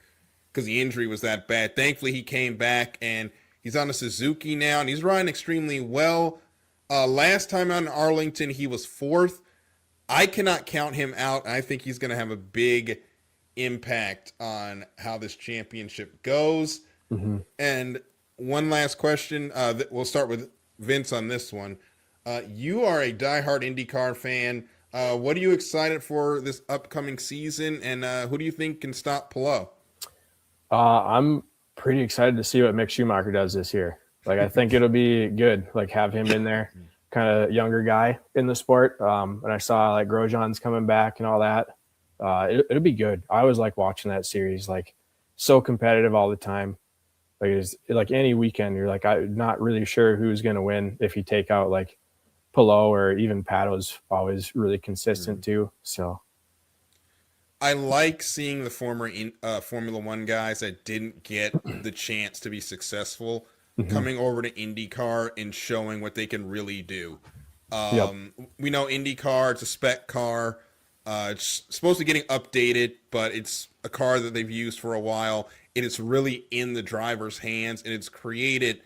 because the injury was that bad. Thankfully, he came back, and he's on a Suzuki now, and he's riding extremely well. Last time out in Arlington, he was 4th. I cannot count him out. I think he's going to have a big impact on how this championship goes. Mm-hmm. And one last question. We'll start with Vince on this one. You are a diehard IndyCar fan. What are you excited for this upcoming season, and who do you think can stop Palou? I'm pretty excited to see what Mick Schumacher does this year. I think it'll be good. Have him in there, kind of younger guy in the sport. And I saw Grosjean's coming back and all that. It'll be good. I always like watching that series. So competitive all the time. It's like any weekend, you're I'm not really sure who's going to win if you take out Palou, or even Pato's always really consistent too. So I like seeing the former Formula One guys that didn't get the chance to be successful coming over to IndyCar and showing what they can really do. We know IndyCar, it's a spec car. It's supposed to be getting updated, but it's a car that they've used for a while. It is really in the driver's hands, and it's created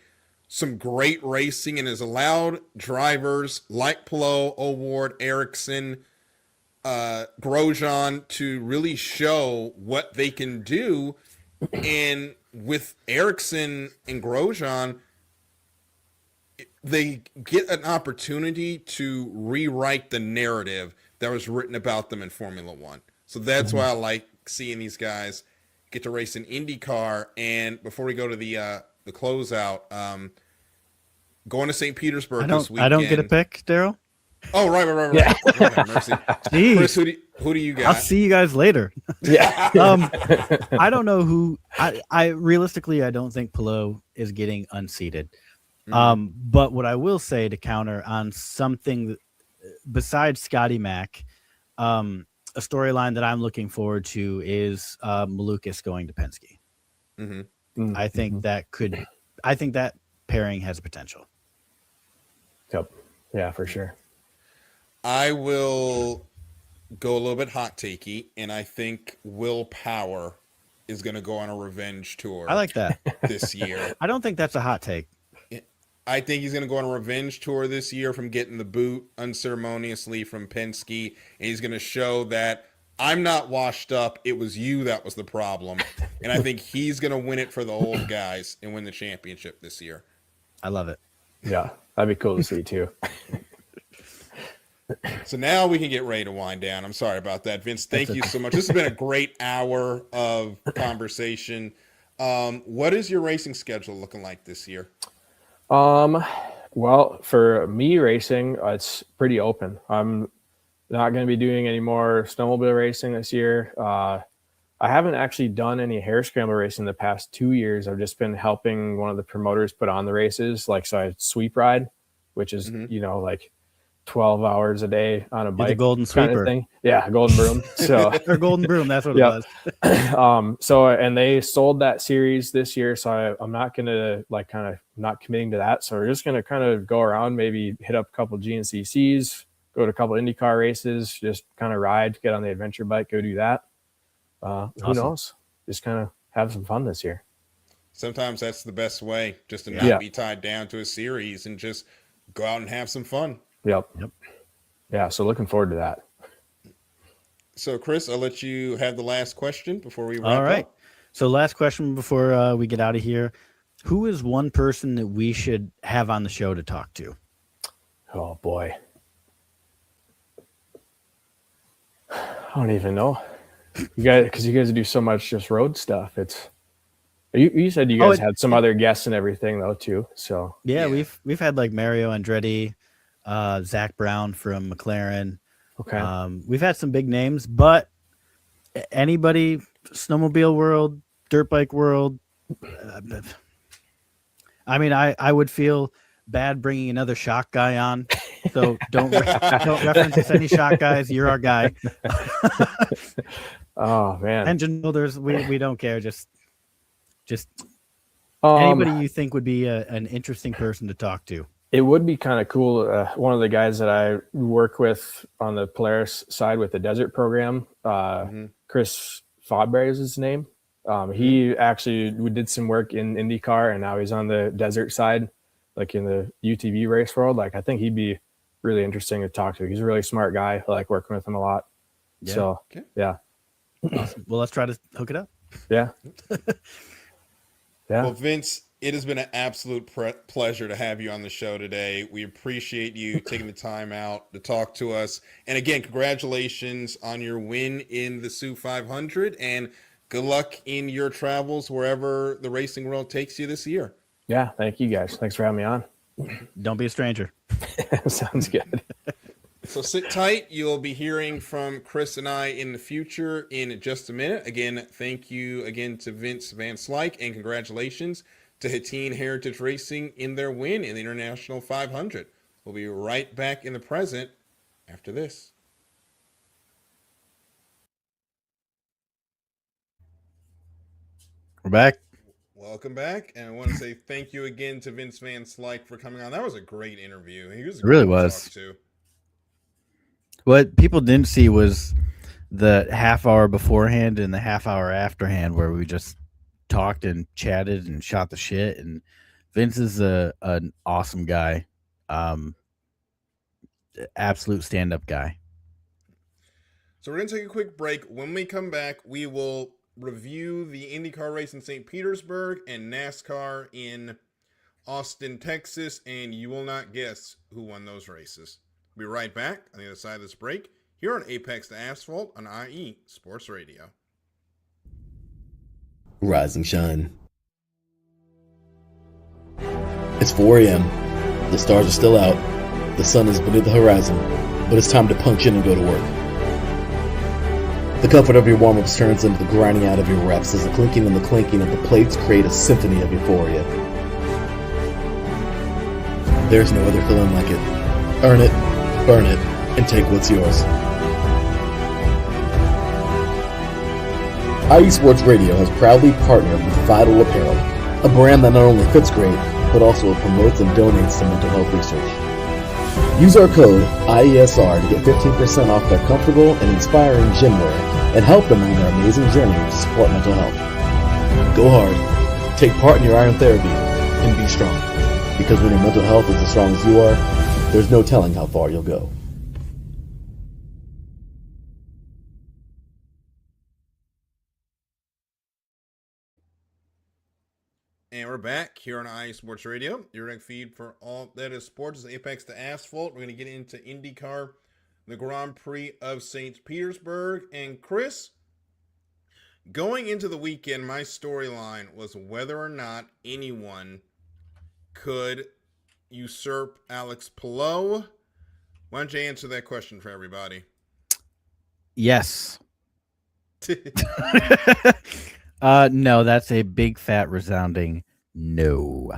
some great racing and has allowed drivers like Palou, O'Ward, Ericsson, Grosjean to really show what they can do. And with Ericsson and Grosjean, they get an opportunity to rewrite the narrative that was written about them in Formula One. So that's why I like seeing these guys get to race in IndyCar. And before we go to the closeout, going to St. Petersburg this weekend. I don't get a pick, Darryl. Oh, right. Okay, mercy. Chris, who do you got? I'll see you guys later. Yeah. I don't know who. I realistically, I don't think Palou is getting unseated. But what I will say to counter on something besides Scotty Mack, a storyline that I'm looking forward to is Malukas going to Penske. I think that pairing has potential. Yep. Yeah, for sure. I will go a little bit hot takey, and I think Will Power is going to go on a revenge tour. I like that this year. I don't think that's a hot take. I think he's going to go on a revenge tour this year from getting the boot unceremoniously from Penske, and he's going to show that I'm not washed up. It was you that was the problem. And I think he's going to win it for the old guys and win the championship this year. I love it. Yeah, that'd be cool to see too. So now we can get ready to wind down. I'm sorry about that, Vince. Thank you so much. This has been a great hour of conversation. What is your racing schedule looking like this year? Well, for me racing, it's pretty open. I'm not going to be doing any more snowmobile racing this year. I haven't actually done any hare scramble racing the past 2 years. I've just been helping one of the promoters put on the races. Like, so I sweep ride, which is, like 12 hours a day on a bike. The golden sweeper thing. Yeah, golden broom. So or golden broom, that's what it was. So and they sold that series this year, so I'm not gonna not committing to that. So we're just gonna kind of go around, maybe hit up a couple GNCCs, go to a couple IndyCar races, just kind of ride, get on the adventure bike, go do that. Who knows? Just kind of have some fun this year. Sometimes that's the best way, just to not be tied down to a series and just go out and have some fun. Yep. Yeah, so looking forward to that. So, Chris, I'll let you have the last question before we wrap up. All right. So last question before we get out of here. Who is one person that we should have on the show to talk to? Oh, boy. I don't even know. Because you guys do so much just road stuff. It's you said you guys had some other guests and everything, though, too. So yeah. we've had like Mario Andretti, Zach Brown from McLaren. Okay. We've had some big names, but anybody, snowmobile world, dirt bike world. I mean, I would feel bad bringing another shock guy on. So don't reference us any shock guys. You're our guy. Oh man. Engine builders, we don't care. Just anybody you think would be an interesting person to talk to. It would be kind of cool. One of the guys that I work with on the Polaris side with the desert program, Chris Fodbury is his name. He actually did some work in IndyCar, and now he's on the desert side, like in the UTV race world. Like, I think he'd be really interesting to talk to. He's a really smart guy. I like working with him a lot. Yeah. So, yeah. Awesome. Well, let's try to hook it up. Yeah. Well, Vince, it has been an absolute pleasure to have you on the show today. We appreciate you taking the time out to talk to us. And again, congratulations on your win in the Sioux 500, and good luck in your travels wherever the racing world takes you this year. Yeah, thank you guys. Thanks for having me on. Don't be a stranger. Sounds good. So sit tight. You'll be hearing from Chris and I in the future in just a minute. Again, thank you again to Vince VanSlyke, and congratulations to Hateen Heritage Racing in their win in the International 500. We'll be right back in the present after this. We're back. Welcome back, and I want to say thank you again to Vince VanSlyke for coming on. That was a great interview. He was really was. What people didn't see was the half hour beforehand and the half hour afterhand where we just talked and chatted and shot the shit. And Vince is an awesome guy, absolute stand-up guy. So we're going to take a quick break. When we come back, we will review the IndyCar race in St. Petersburg and NASCAR in Austin, Texas, and you will not guess who won those races. We'll be right back on the other side of this break here on Apex to Asphalt on IE Sports Radio. Rise and shine. It's 4 a.m. The stars are still out. The sun is beneath the horizon, but it's time to punch in and go to work. The comfort of your warm-ups turns into the grinding out of your reps as the clinking and the clinking of the plates create a symphony of euphoria. There's no other feeling like it. Earn it, burn it, and take what's yours. IE Sports Radio has proudly partnered with Vital Apparel, a brand that not only fits great, but also promotes and donates to mental health research. Use our code IESR to get 15% off their comfortable and inspiring gym wear and help them on their amazing journey to support mental health. Go hard, take part in your iron therapy, and be strong. Because when your mental health is as strong as you are, there's no telling how far you'll go. And we're back here on IE Sports Radio, your direct feed for all that is sports. It's Apex to Asphalt. We're going to get into IndyCar, the Grand Prix of St. Petersburg. And Chris, going into the weekend, my storyline was whether or not anyone could usurp Alex Palou. Why don't you answer that question for everybody? Yes. No, that's a big fat resounding no.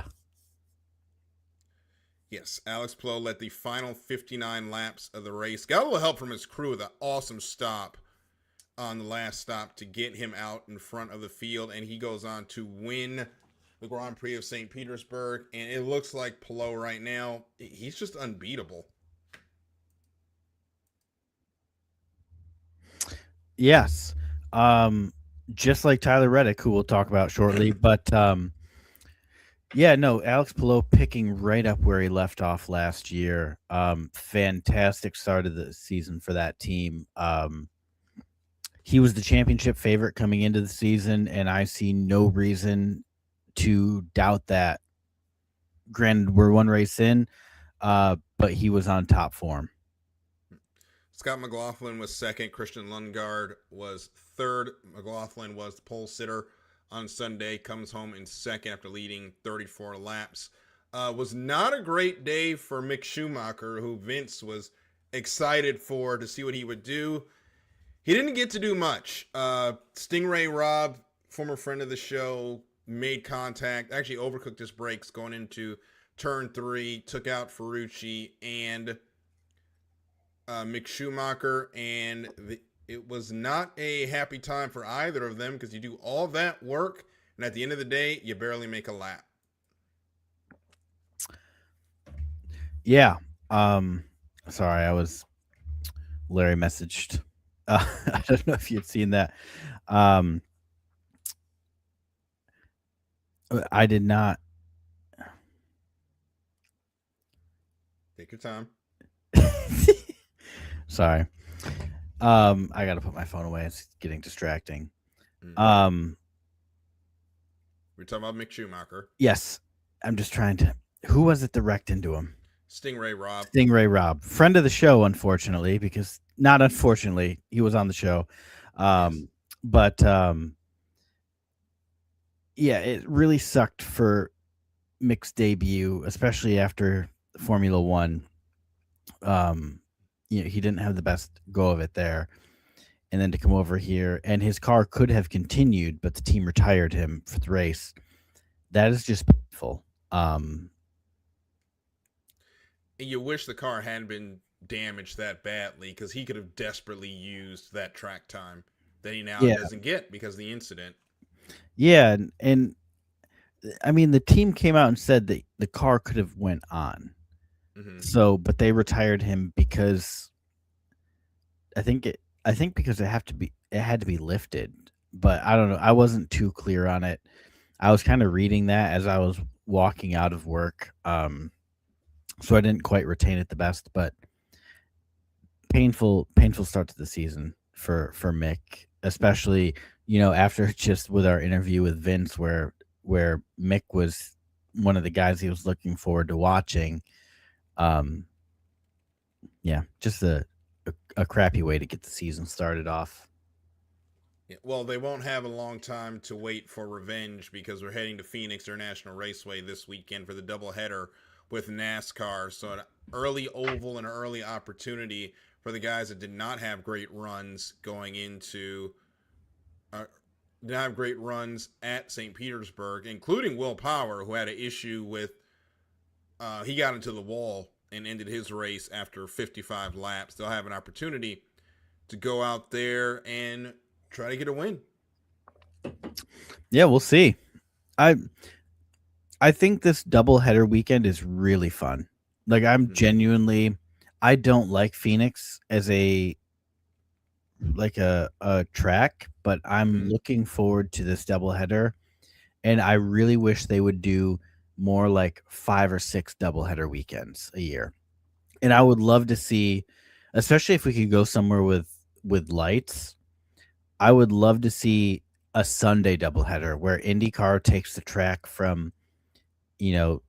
Yes, Alex Palou led the final 59 laps of the race. Got a little help from his crew with an awesome stop on the last stop to get him out in front of the field, and he goes on to win the Grand Prix of St. Petersburg. And it looks like Palou right now, he's just unbeatable. Yes. Just like Tyler Reddick, who we'll talk about shortly. But yeah, no, Alex Palou picking right up where he left off last year. Fantastic start of the season for that team. He was the championship favorite coming into the season, and I see no reason to doubt that. Granted, we're one race in, but he was on top form. Scott McLaughlin was second. Christian Lundgaard was third. McLaughlin was the pole sitter on Sunday. Comes home in second after leading 34 laps. Was not a great day for Mick Schumacher, who Vince was excited for to see what he would do. He didn't get to do much. Stingray Robb, former friend of the show, made contact. Actually overcooked his brakes going into turn 3. Took out Ferrucci and Mick Schumacher, and it was not a happy time for either of them because you do all that work, and at the end of the day, you barely make a lap. Yeah. Sorry, Larry messaged. I don't know if you'd seen that. I did not. Take your time. Sorry. I got to put my phone away. It's getting distracting. We're talking about Mick Schumacher. Yes. I'm just trying to. Who was it that wrecked into him? Stingray Robb. Friend of the show, unfortunately, because not unfortunately, he was on the show. Yes. But yeah, it really sucked for Mick's debut, especially after Formula One. He didn't have the best go of it there. And then to come over here, and his car could have continued, but the team retired him for the race. That is just painful. You wish the car hadn't been damaged that badly because he could have desperately used that track time that he now doesn't get because of the incident. Yeah, and I mean, the team came out and said that the car could have went on. Mm-hmm. So, but they retired him because I think because it had to be lifted, but I don't know. I wasn't too clear on it. I was kind of reading that as I was walking out of work. So I didn't quite retain it the best, but painful start to the season for Mick, especially, after just with our interview with Vince where Mick was one of the guys he was looking forward to watching. Yeah, just a crappy way to get the season started off. Yeah, well, they won't have a long time to wait for revenge because we're heading to Phoenix International Raceway this weekend for the doubleheader with NASCAR. So an early oval and an early opportunity for the guys that did not have great runs going into did not have great runs at St. Petersburg, including Will Power, who had an issue with he got into the wall and ended his race after 55 laps. They'll have an opportunity to go out there and try to get a win. Yeah, we'll see. I think this doubleheader weekend is really fun. Like, I'm genuinely, I don't like Phoenix as a track, but I'm looking forward to this doubleheader, and I really wish they would do more like 5 or 6 doubleheader weekends a year. And I would love to see, especially if we could go somewhere with lights, I would love to see a Sunday doubleheader where IndyCar takes the track from, 2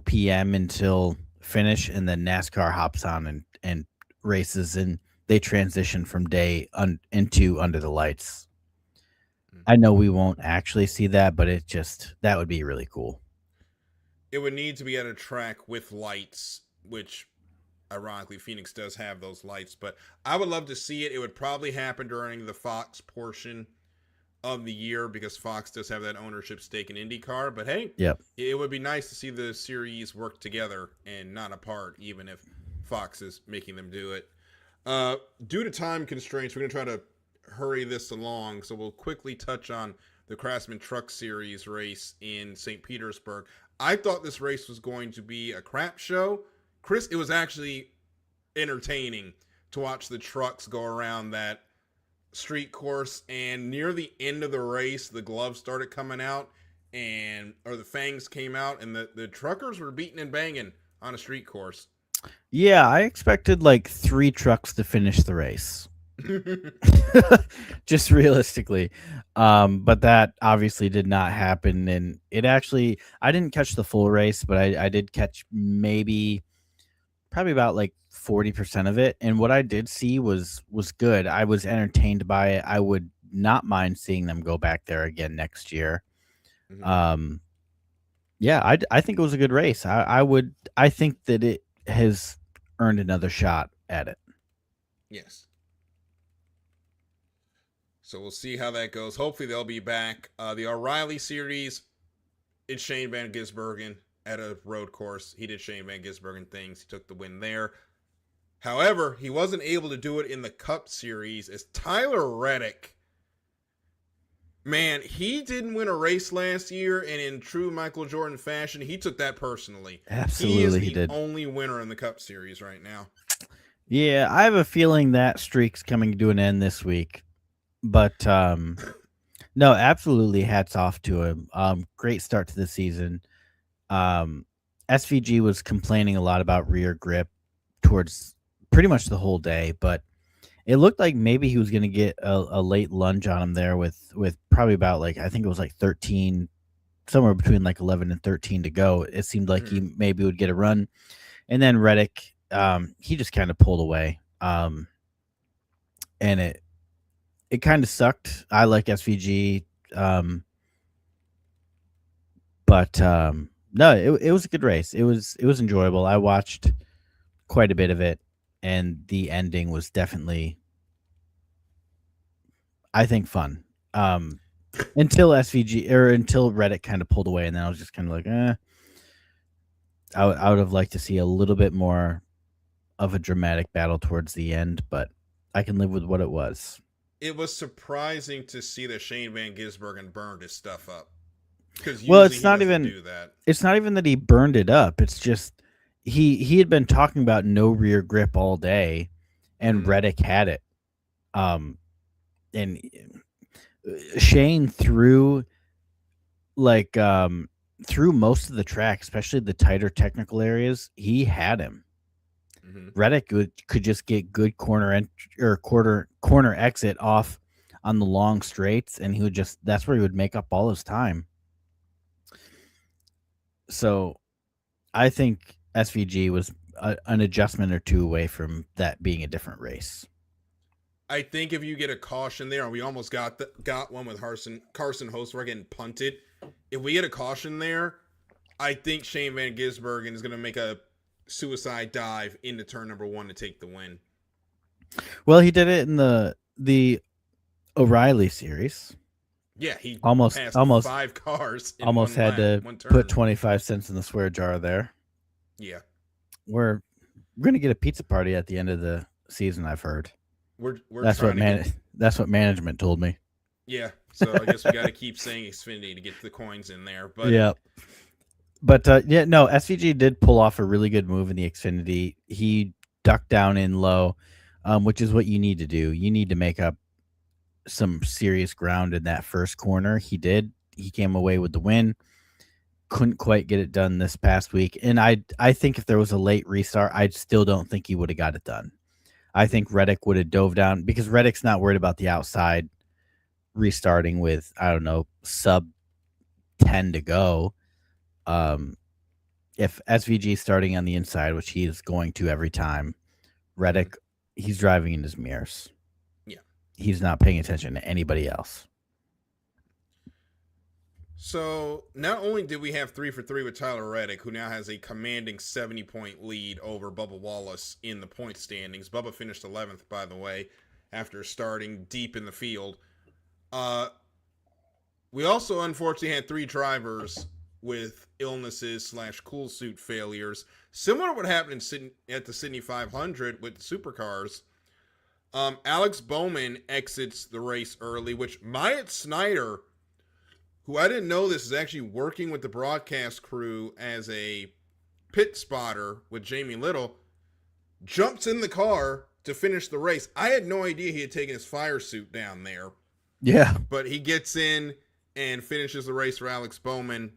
p.m. until finish, and then NASCAR hops on and races, and they transition from day into under the lights. I know we won't actually see that, but that would be really cool. It would need to be at a track with lights, which ironically Phoenix does have those lights, but I would love to see it. It would probably happen during the Fox portion of the year because Fox does have that ownership stake in IndyCar, but hey, yep, it would be nice to see the series work together and not apart, even if Fox is making them do it. Due to time constraints, we're going to try to hurry this along, so we'll quickly touch on the Craftsman Truck Series race in St. Petersburg. I thought this race was going to be a crap show. Chris, it was actually entertaining to watch the trucks go around that street course, and near the end of the race, the gloves started coming out, or the fangs came out, and the truckers were beating and banging on a street course. Yeah, I expected like 3 trucks to finish the race. Just realistically. But that obviously did not happen, and I didn't catch the full race, but I did catch probably about like 40% of it, and what I did see was good. I was entertained by it. I would not mind seeing them go back there again next year. Mm-hmm. Yeah, I think it was a good race. I think that it has earned another shot at it. Yes. So we'll see how that goes. Hopefully they'll be back. The O'Reilly series, it's Shane Van Gisbergen at a road course. He did Shane Van Gisbergen things. He took the win there. However, he wasn't able to do it in the Cup Series as Tyler Reddick. Man, he didn't win a race last year, and in true Michael Jordan fashion, he took that personally. Absolutely, he is the only winner in the Cup Series right now. Yeah, I have a feeling that streak's coming to an end this week. But no, absolutely hats off to him. Great start to the season. SVG was complaining a lot about rear grip towards pretty much the whole day, but it looked like maybe he was going to get a late lunge on him there with probably about like, I think it was like 13, somewhere between like 11 and 13 to go. It seemed like he maybe would get a run. And then Reddick, he just kind of pulled away. And it kind of sucked. I like SVG. But no, it was a good race. It was enjoyable. I watched quite a bit of it, and the ending was definitely, I think, fun. Until Reddick kind of pulled away, and then I was just kind of like, I would have liked to see a little bit more of a dramatic battle towards the end, but I can live with what it was. It was surprising to see that Shane Van Gisbergen burned his stuff up. It's not even that he burned it up. It's just he had been talking about no rear grip all day, and Reddick had it. And Shane through most of the track, especially the tighter technical areas, he had him. Reddick could just get good corner exit off on the long straights, and that's where he would make up all his time. So I think SVG was an adjustment or two away from that being a different race. I think if you get a caution there, and we almost got one with Carson Hosmer getting punted. If we get a caution there, I think Shane Van Gisbergen is going to make a suicide dive into turn number 1 to take the win. Well, he did it in the O'Reilly series. Yeah, he almost 5 cars. Almost had to put 25 cents in the swear jar there. Yeah, we're gonna get a pizza party at the end of the season. I've heard. That's what management told me. Yeah, so I guess we got to keep saying Xfinity to get the coins in there. But yeah. But no, SVG did pull off a really good move in the Xfinity. He ducked down in low, which is what you need to do. You need to make up some serious ground in that first corner. He did. He came away with the win. Couldn't quite get it done this past week. And I think if there was a late restart, I still don't think he would have got it done. I think Reddick would have dove down because Reddick's not worried about the outside. restarting with, I don't know, sub 10 to go. If SVG starting on the inside, which he is going to every time, Reddick, he's driving in his mirrors. Yeah. He's not paying attention to anybody else. So not only did we have 3 for 3 with Tyler Reddick, who now has a commanding 70-point lead over Bubba Wallace in the point standings. Bubba finished 11th, by the way, after starting deep in the field. We also unfortunately had 3 drivers with illnesses / cool suit failures, similar to what happened at the Sydney 500 with the supercars. Alex Bowman exits the race early, which Myatt Snyder, who I didn't know this, is actually working with the broadcast crew as a pit spotter with Jamie Little, jumps in the car to finish the race. I had no idea he had taken his fire suit down there. Yeah. But he gets in and finishes the race for Alex Bowman.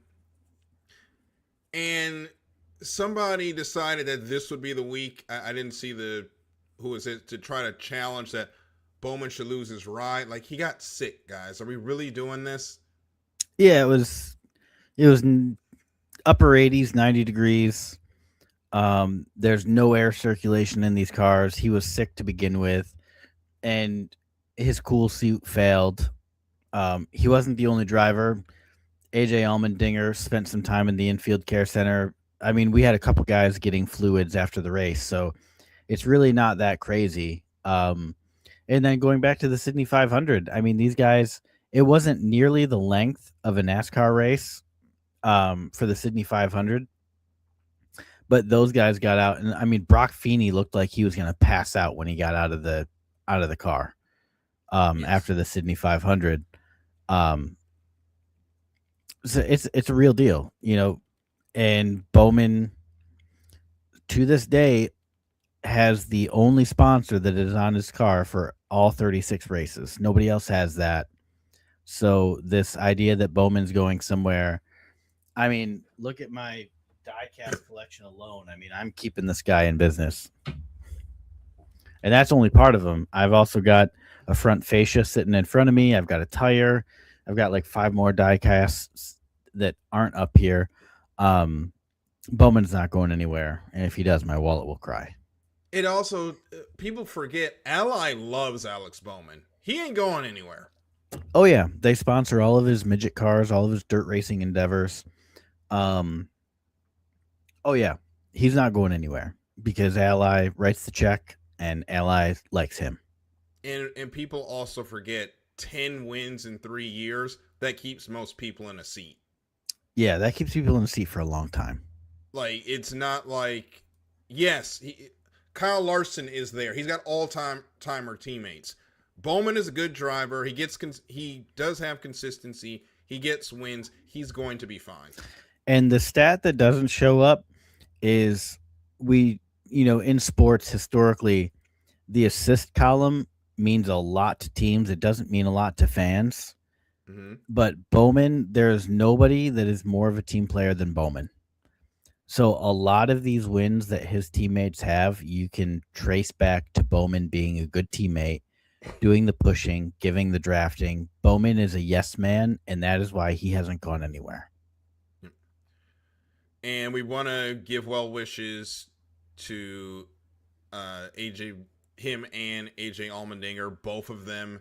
And somebody decided that this would be the week. I didn't see who was it, to try to challenge that Bowman should lose his ride. Like, he got sick, guys. Are we really doing this? Yeah, it was upper 80s, 90 degrees. There's no air circulation in these cars. He was sick to begin with, and his cool suit failed. He wasn't the only driver. AJ Allmendinger spent some time in the infield care center. I mean, we had a couple guys getting fluids after the race, so it's really not that crazy. And then going back to the Sydney 500, I mean, these guys, it wasn't nearly the length of a NASCAR race for the Sydney 500, but those guys got out, and I mean, Brock Feeney looked like he was going to pass out when he got out of the car after the Sydney 500. So it's a real deal, you know. And Bowman, to this day, has the only sponsor that is on his car for all 36 races. Nobody else has that. So this idea that Bowman's going somewhere, I mean, look at my diecast collection alone. I mean, I'm keeping this guy in business. And that's only part of them. I've also got a front fascia sitting in front of me. I've got a tire. I've got like 5 more diecasts that aren't up here. Bowman's not going anywhere. And if he does, my wallet will cry. It also, people forget, Ally loves Alex Bowman. He ain't going anywhere. Oh, yeah. They sponsor all of his midget cars, all of his dirt racing endeavors. Oh, yeah. He's not going anywhere because Ally writes the check and Ally likes him. And people also forget 10 wins in 3 years. That keeps most people in a seat. Yeah, that keeps people in a seat for a long time. Like, it's not like, yes, Kyle Larson is there. He's got all-timer teammates. Bowman is a good driver. He does have consistency. He gets wins. He's going to be fine. And the stat that doesn't show up is in sports historically, the assist column means a lot to teams. It doesn't mean a lot to fans. Mm-hmm. But Bowman, there's nobody that is more of a team player than Bowman. So a lot of these wins that his teammates have, you can trace back to Bowman being a good teammate, doing the pushing, giving the drafting. Bowman is a yes man, and that is why he hasn't gone anywhere. And we want to give well wishes to him and AJ Allmendinger. Both of them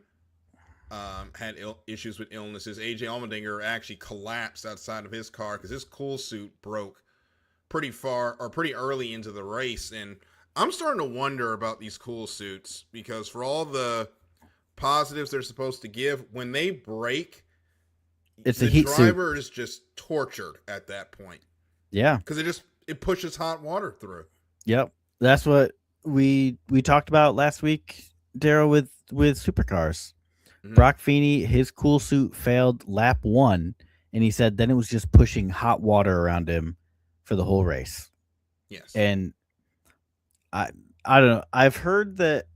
had issues with illnesses. AJ Allmendinger actually collapsed outside of his car because his cool suit broke pretty early into the race. And I'm starting to wonder about these cool suits because for all the positives they're supposed to give, when they break, it's a heat suit. The driver is just tortured at that point. Yeah, because it pushes hot water through. Yep, that's what we talked about last week, Darryl, with supercars. Mm-hmm. Brock Feeney, his cool suit failed lap 1, and he said then it was just pushing hot water around him for the whole race. Yes, and I don't know. I've heard that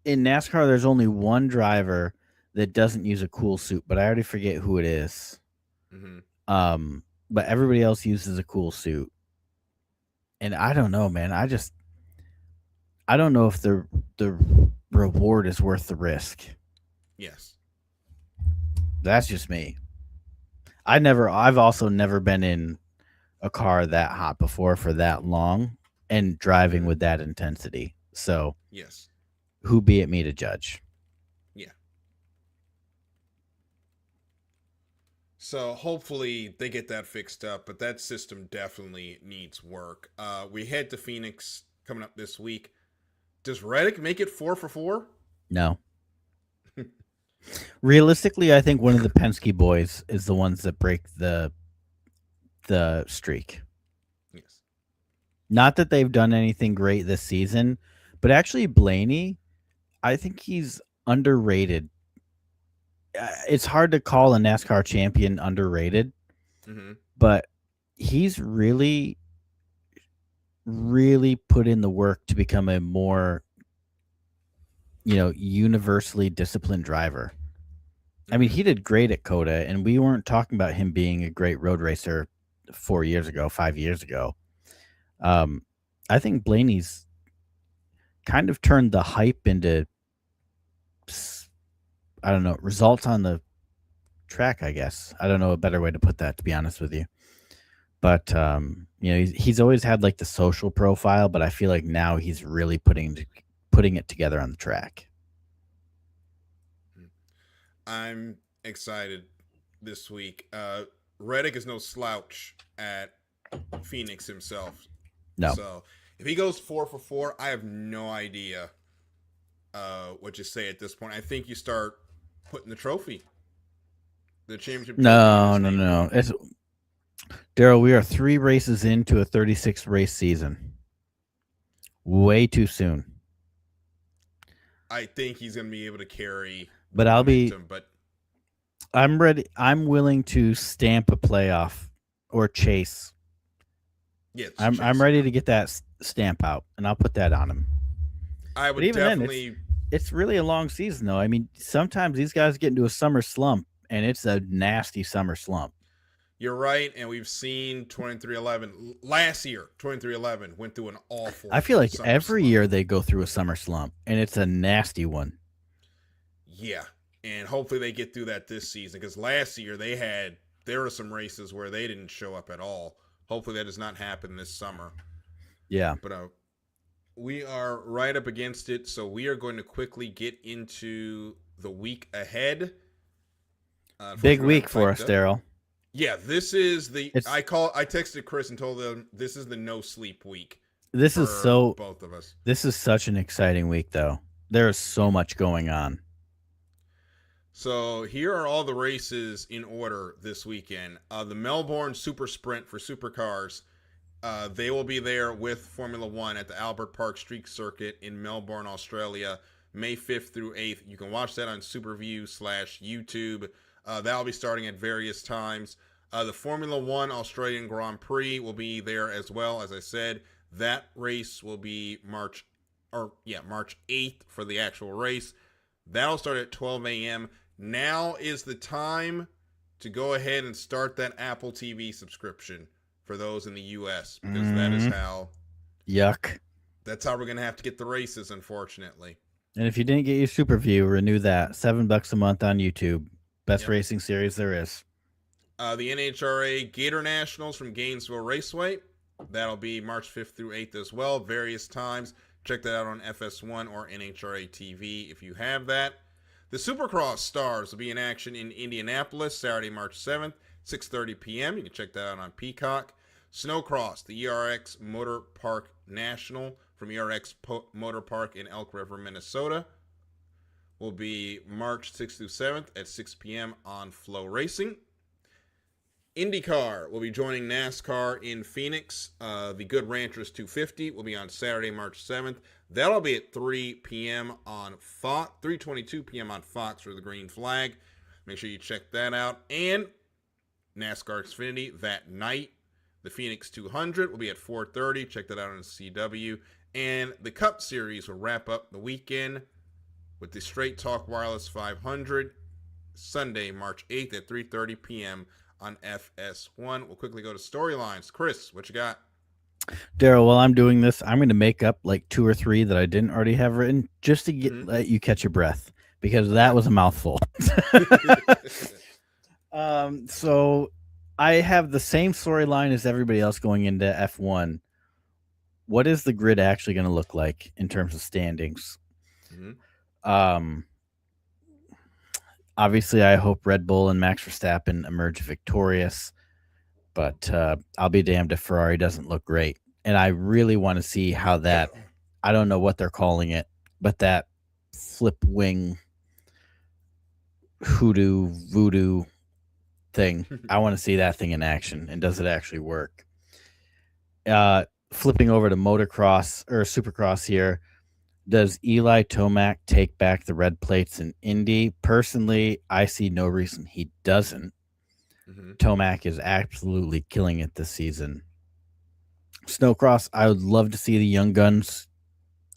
in NASCAR there's only one driver that doesn't use a cool suit, but I already forget who it is. Mm-hmm. But everybody else uses a cool suit. And I don't know, man. I don't know if the reward is worth the risk. Yes. That's just me. I've also never been in a car that hot before for that long and driving with that intensity. So Yes. who be it me to judge? Yeah. So hopefully they get that fixed up, but that system definitely needs work. We head to Phoenix coming up this week. Does Reddick make it 4 for 4? No. Realistically, I think one of the Penske boys is the ones that break the streak. Yes. Not that they've done anything great this season, but actually Blaney, I think he's underrated. It's hard to call a NASCAR champion underrated, but he's really, really put in the work to become a more, universally disciplined driver. I mean, he did great at COTA, and we weren't talking about him being a great road racer 5 years ago. I think Blaney's kind of turned the hype into, I don't know, results on the track, I guess. I don't know a better way to put that, to be honest with you. But, he's always had like the social profile, but I feel like now he's really putting it together on the track. I'm excited this week. Reddick is no slouch at Phoenix himself. No. So if he goes 4 for 4, I have no idea what you say at this point. I think you start putting the championship. No. It's Darryl. We are 3 races into a 36 race season. Way too soon. I think he's going to be able to carry. But I'm ready. I'm willing to stamp a playoff or chase. Yes, I'm ready to get that stamp out, and I'll put that on him. I would definitely. Then, it's really a long season, though. I mean, sometimes these guys get into a summer slump, and it's a nasty summer slump. You're right, and we've seen 23-11 last year. 23-11 went through an awful. I feel like every year they go through a summer slump, and it's a nasty one. Yeah, and hopefully they get through that this season, because last year there were some races where they didn't show up at all. Hopefully that does not happen this summer. Yeah. But we are right up against it, so we are going to quickly get into the week ahead. Big week for us, Darryl. Yeah, this is I texted Chris and told them this is the no sleep week. This is both of us. This is such an exciting week, though. There is so much going on. So here are all the races in order this weekend. The Melbourne Super Sprint for supercars. They will be there with Formula One at the Albert Park Street Circuit in Melbourne, Australia, May 5th through 8th. You can watch that on Superview/YouTube. That'll be starting at various times. The Formula One Australian Grand Prix will be there as well. As I said, that race will be March 8th for the actual race. That'll start at 12 a.m. Now is the time to go ahead and start that Apple TV subscription for those in the U.S. because that is how. Yuck. That's how we're going to have to get the races, unfortunately. And if you didn't get your Superview, renew that. $7 a month on YouTube. Best racing series there is. The NHRA Gator Nationals from Gainesville Raceway. That'll be March 5th through 8th as well, various times. Check that out on FS1 or NHRA TV if you have that. The Supercross Stars will be in action in Indianapolis Saturday, March 7th, 6:30 p.m. You can check that out on Peacock. Snowcross, the ERX Motor Park National from ERX Motor Park in Elk River, Minnesota, will be March 6th through 7th at 6 p.m. on Flow Racing. IndyCar will be joining NASCAR in Phoenix. The Good Ranchers 250 will be on Saturday, March 7th. That'll be at 3 p.m. on Fox, 3:22 p.m. on Fox for the green flag. Make sure you check that out. And NASCAR Xfinity that night. The Phoenix 200 will be at 4:30. Check that out on CW. And the Cup Series will wrap up the weekend with the Straight Talk Wireless 500 Sunday, March 8th at 3:30 p.m. on FS1. We'll quickly go to storylines. Chris, what you got? Darryl, while I'm doing this, I'm going to make up like 2 or 3 that I didn't already have written just to let you catch your breath because that was a mouthful. So I have the same storyline as everybody else going into F1. What is the grid actually going to look like in terms of standings? Mhm. Obviously, I hope Red Bull and Max Verstappen emerge victorious, but I'll be damned if Ferrari doesn't look great. And I really want to see how that, I don't know what they're calling it, but that flip wing hoodoo voodoo thing, I want to see that thing in action. And does it actually work? Flipping over to motocross or supercross here, does Eli Tomac take back the red plates in Indy? Personally, I see no reason he doesn't. Mhm. Tomac is absolutely killing it this season. Snowcross, I would love to see the young guns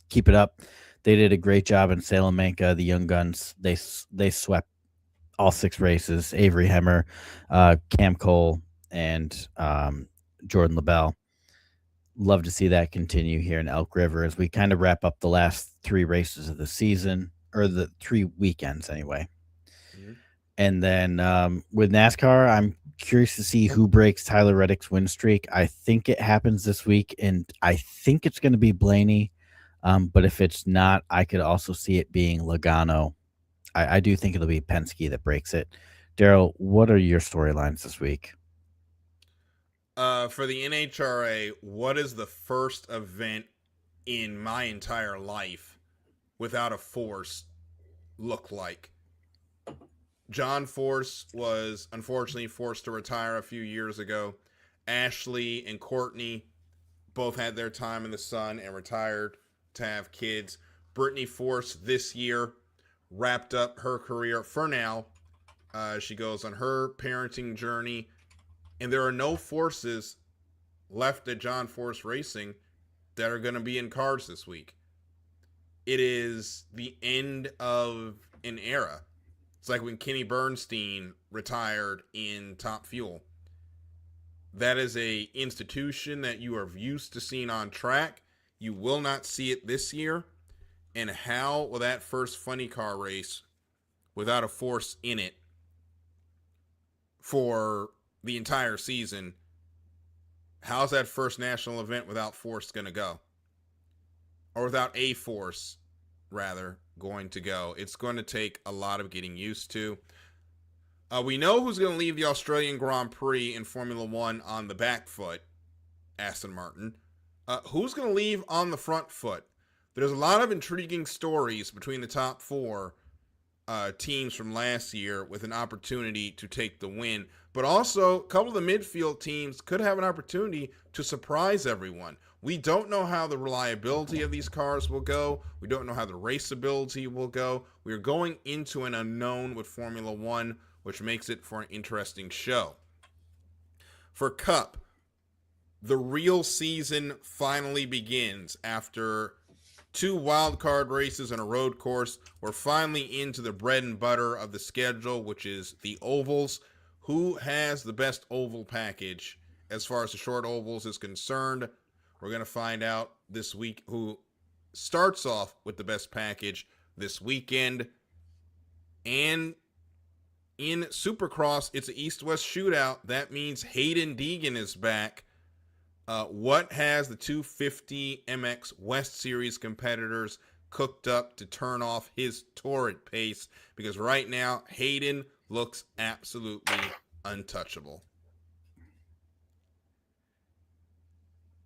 keep it up. They did a great job in Salamanca. The young guns, they swept all 6 races. Avery Hemmer, Cam Cole, and Jordan LaBelle. Love to see that continue here in Elk River as we kind of wrap up the last 3 races of the season, or the 3 weekends anyway. Mhm. And then with NASCAR, I'm curious to see who breaks Tyler Reddick's win streak. I think it happens this week, and I think it's going to be Blaney. But if it's not, I could also see it being Logano. I do think it'll be Penske that breaks it. Darryl, what are your storylines this week? For the NHRA, what is the first event in my entire life without a Force look like? John Force was unfortunately forced to retire a few years ago. Ashley and Courtney both had their time in the sun and retired to have kids. Brittany Force this year wrapped up her career for now. She goes on her parenting journey, and there are no Forces left at John Force Racing that are going to be in cars this week. It is the end of an era. It's like when Kenny Bernstein retired in Top Fuel. That is a institution that you are used to seeing on track. You will not see it this year. And how will that first funny car race without a Force in it for the entire season, how's that first national event without Force going to go? Or without a Force, rather, going to go? It's going to take a lot of getting used to. We know who's going to leave the Australian Grand Prix in Formula One on the back foot, Aston Martin. Who's going to leave on the front foot? There's a lot of intriguing stories between the top 4 teams from last year with an opportunity to take the win. But also, a couple of the midfield teams could have an opportunity to surprise everyone. We don't know how the reliability of these cars will go. We don't know how the raceability will go. We are going into an unknown with Formula One, which makes it for an interesting show. For Cup, the real season finally begins after 2 wildcard races and a road course. We're finally into the bread and butter of the schedule, which is the ovals. Who has the best oval package as far as the short ovals is concerned? We're going to find out this week who starts off with the best package this weekend. And in Supercross, it's an East-West shootout. That means Hayden Deegan is back. What has the 250 MX West Series competitors cooked up to turn off his torrid pace? Because right now, Hayden looks absolutely untouchable.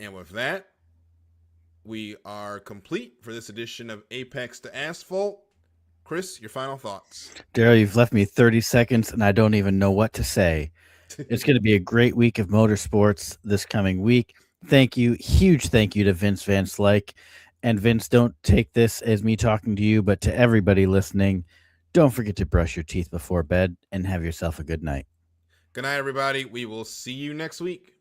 And with that, we are complete for this edition of Apex to Asphalt. Chris, your final thoughts. Darryl, you've left me 30 seconds, and I don't even know what to say. It's going to be a great week of motorsports this coming week. Thank you. Huge thank you to Vince VanSlyke. And Vince, don't take this as me talking to you, but to everybody listening, don't forget to brush your teeth before bed and have yourself a good night. Good night, everybody. We will see you next week.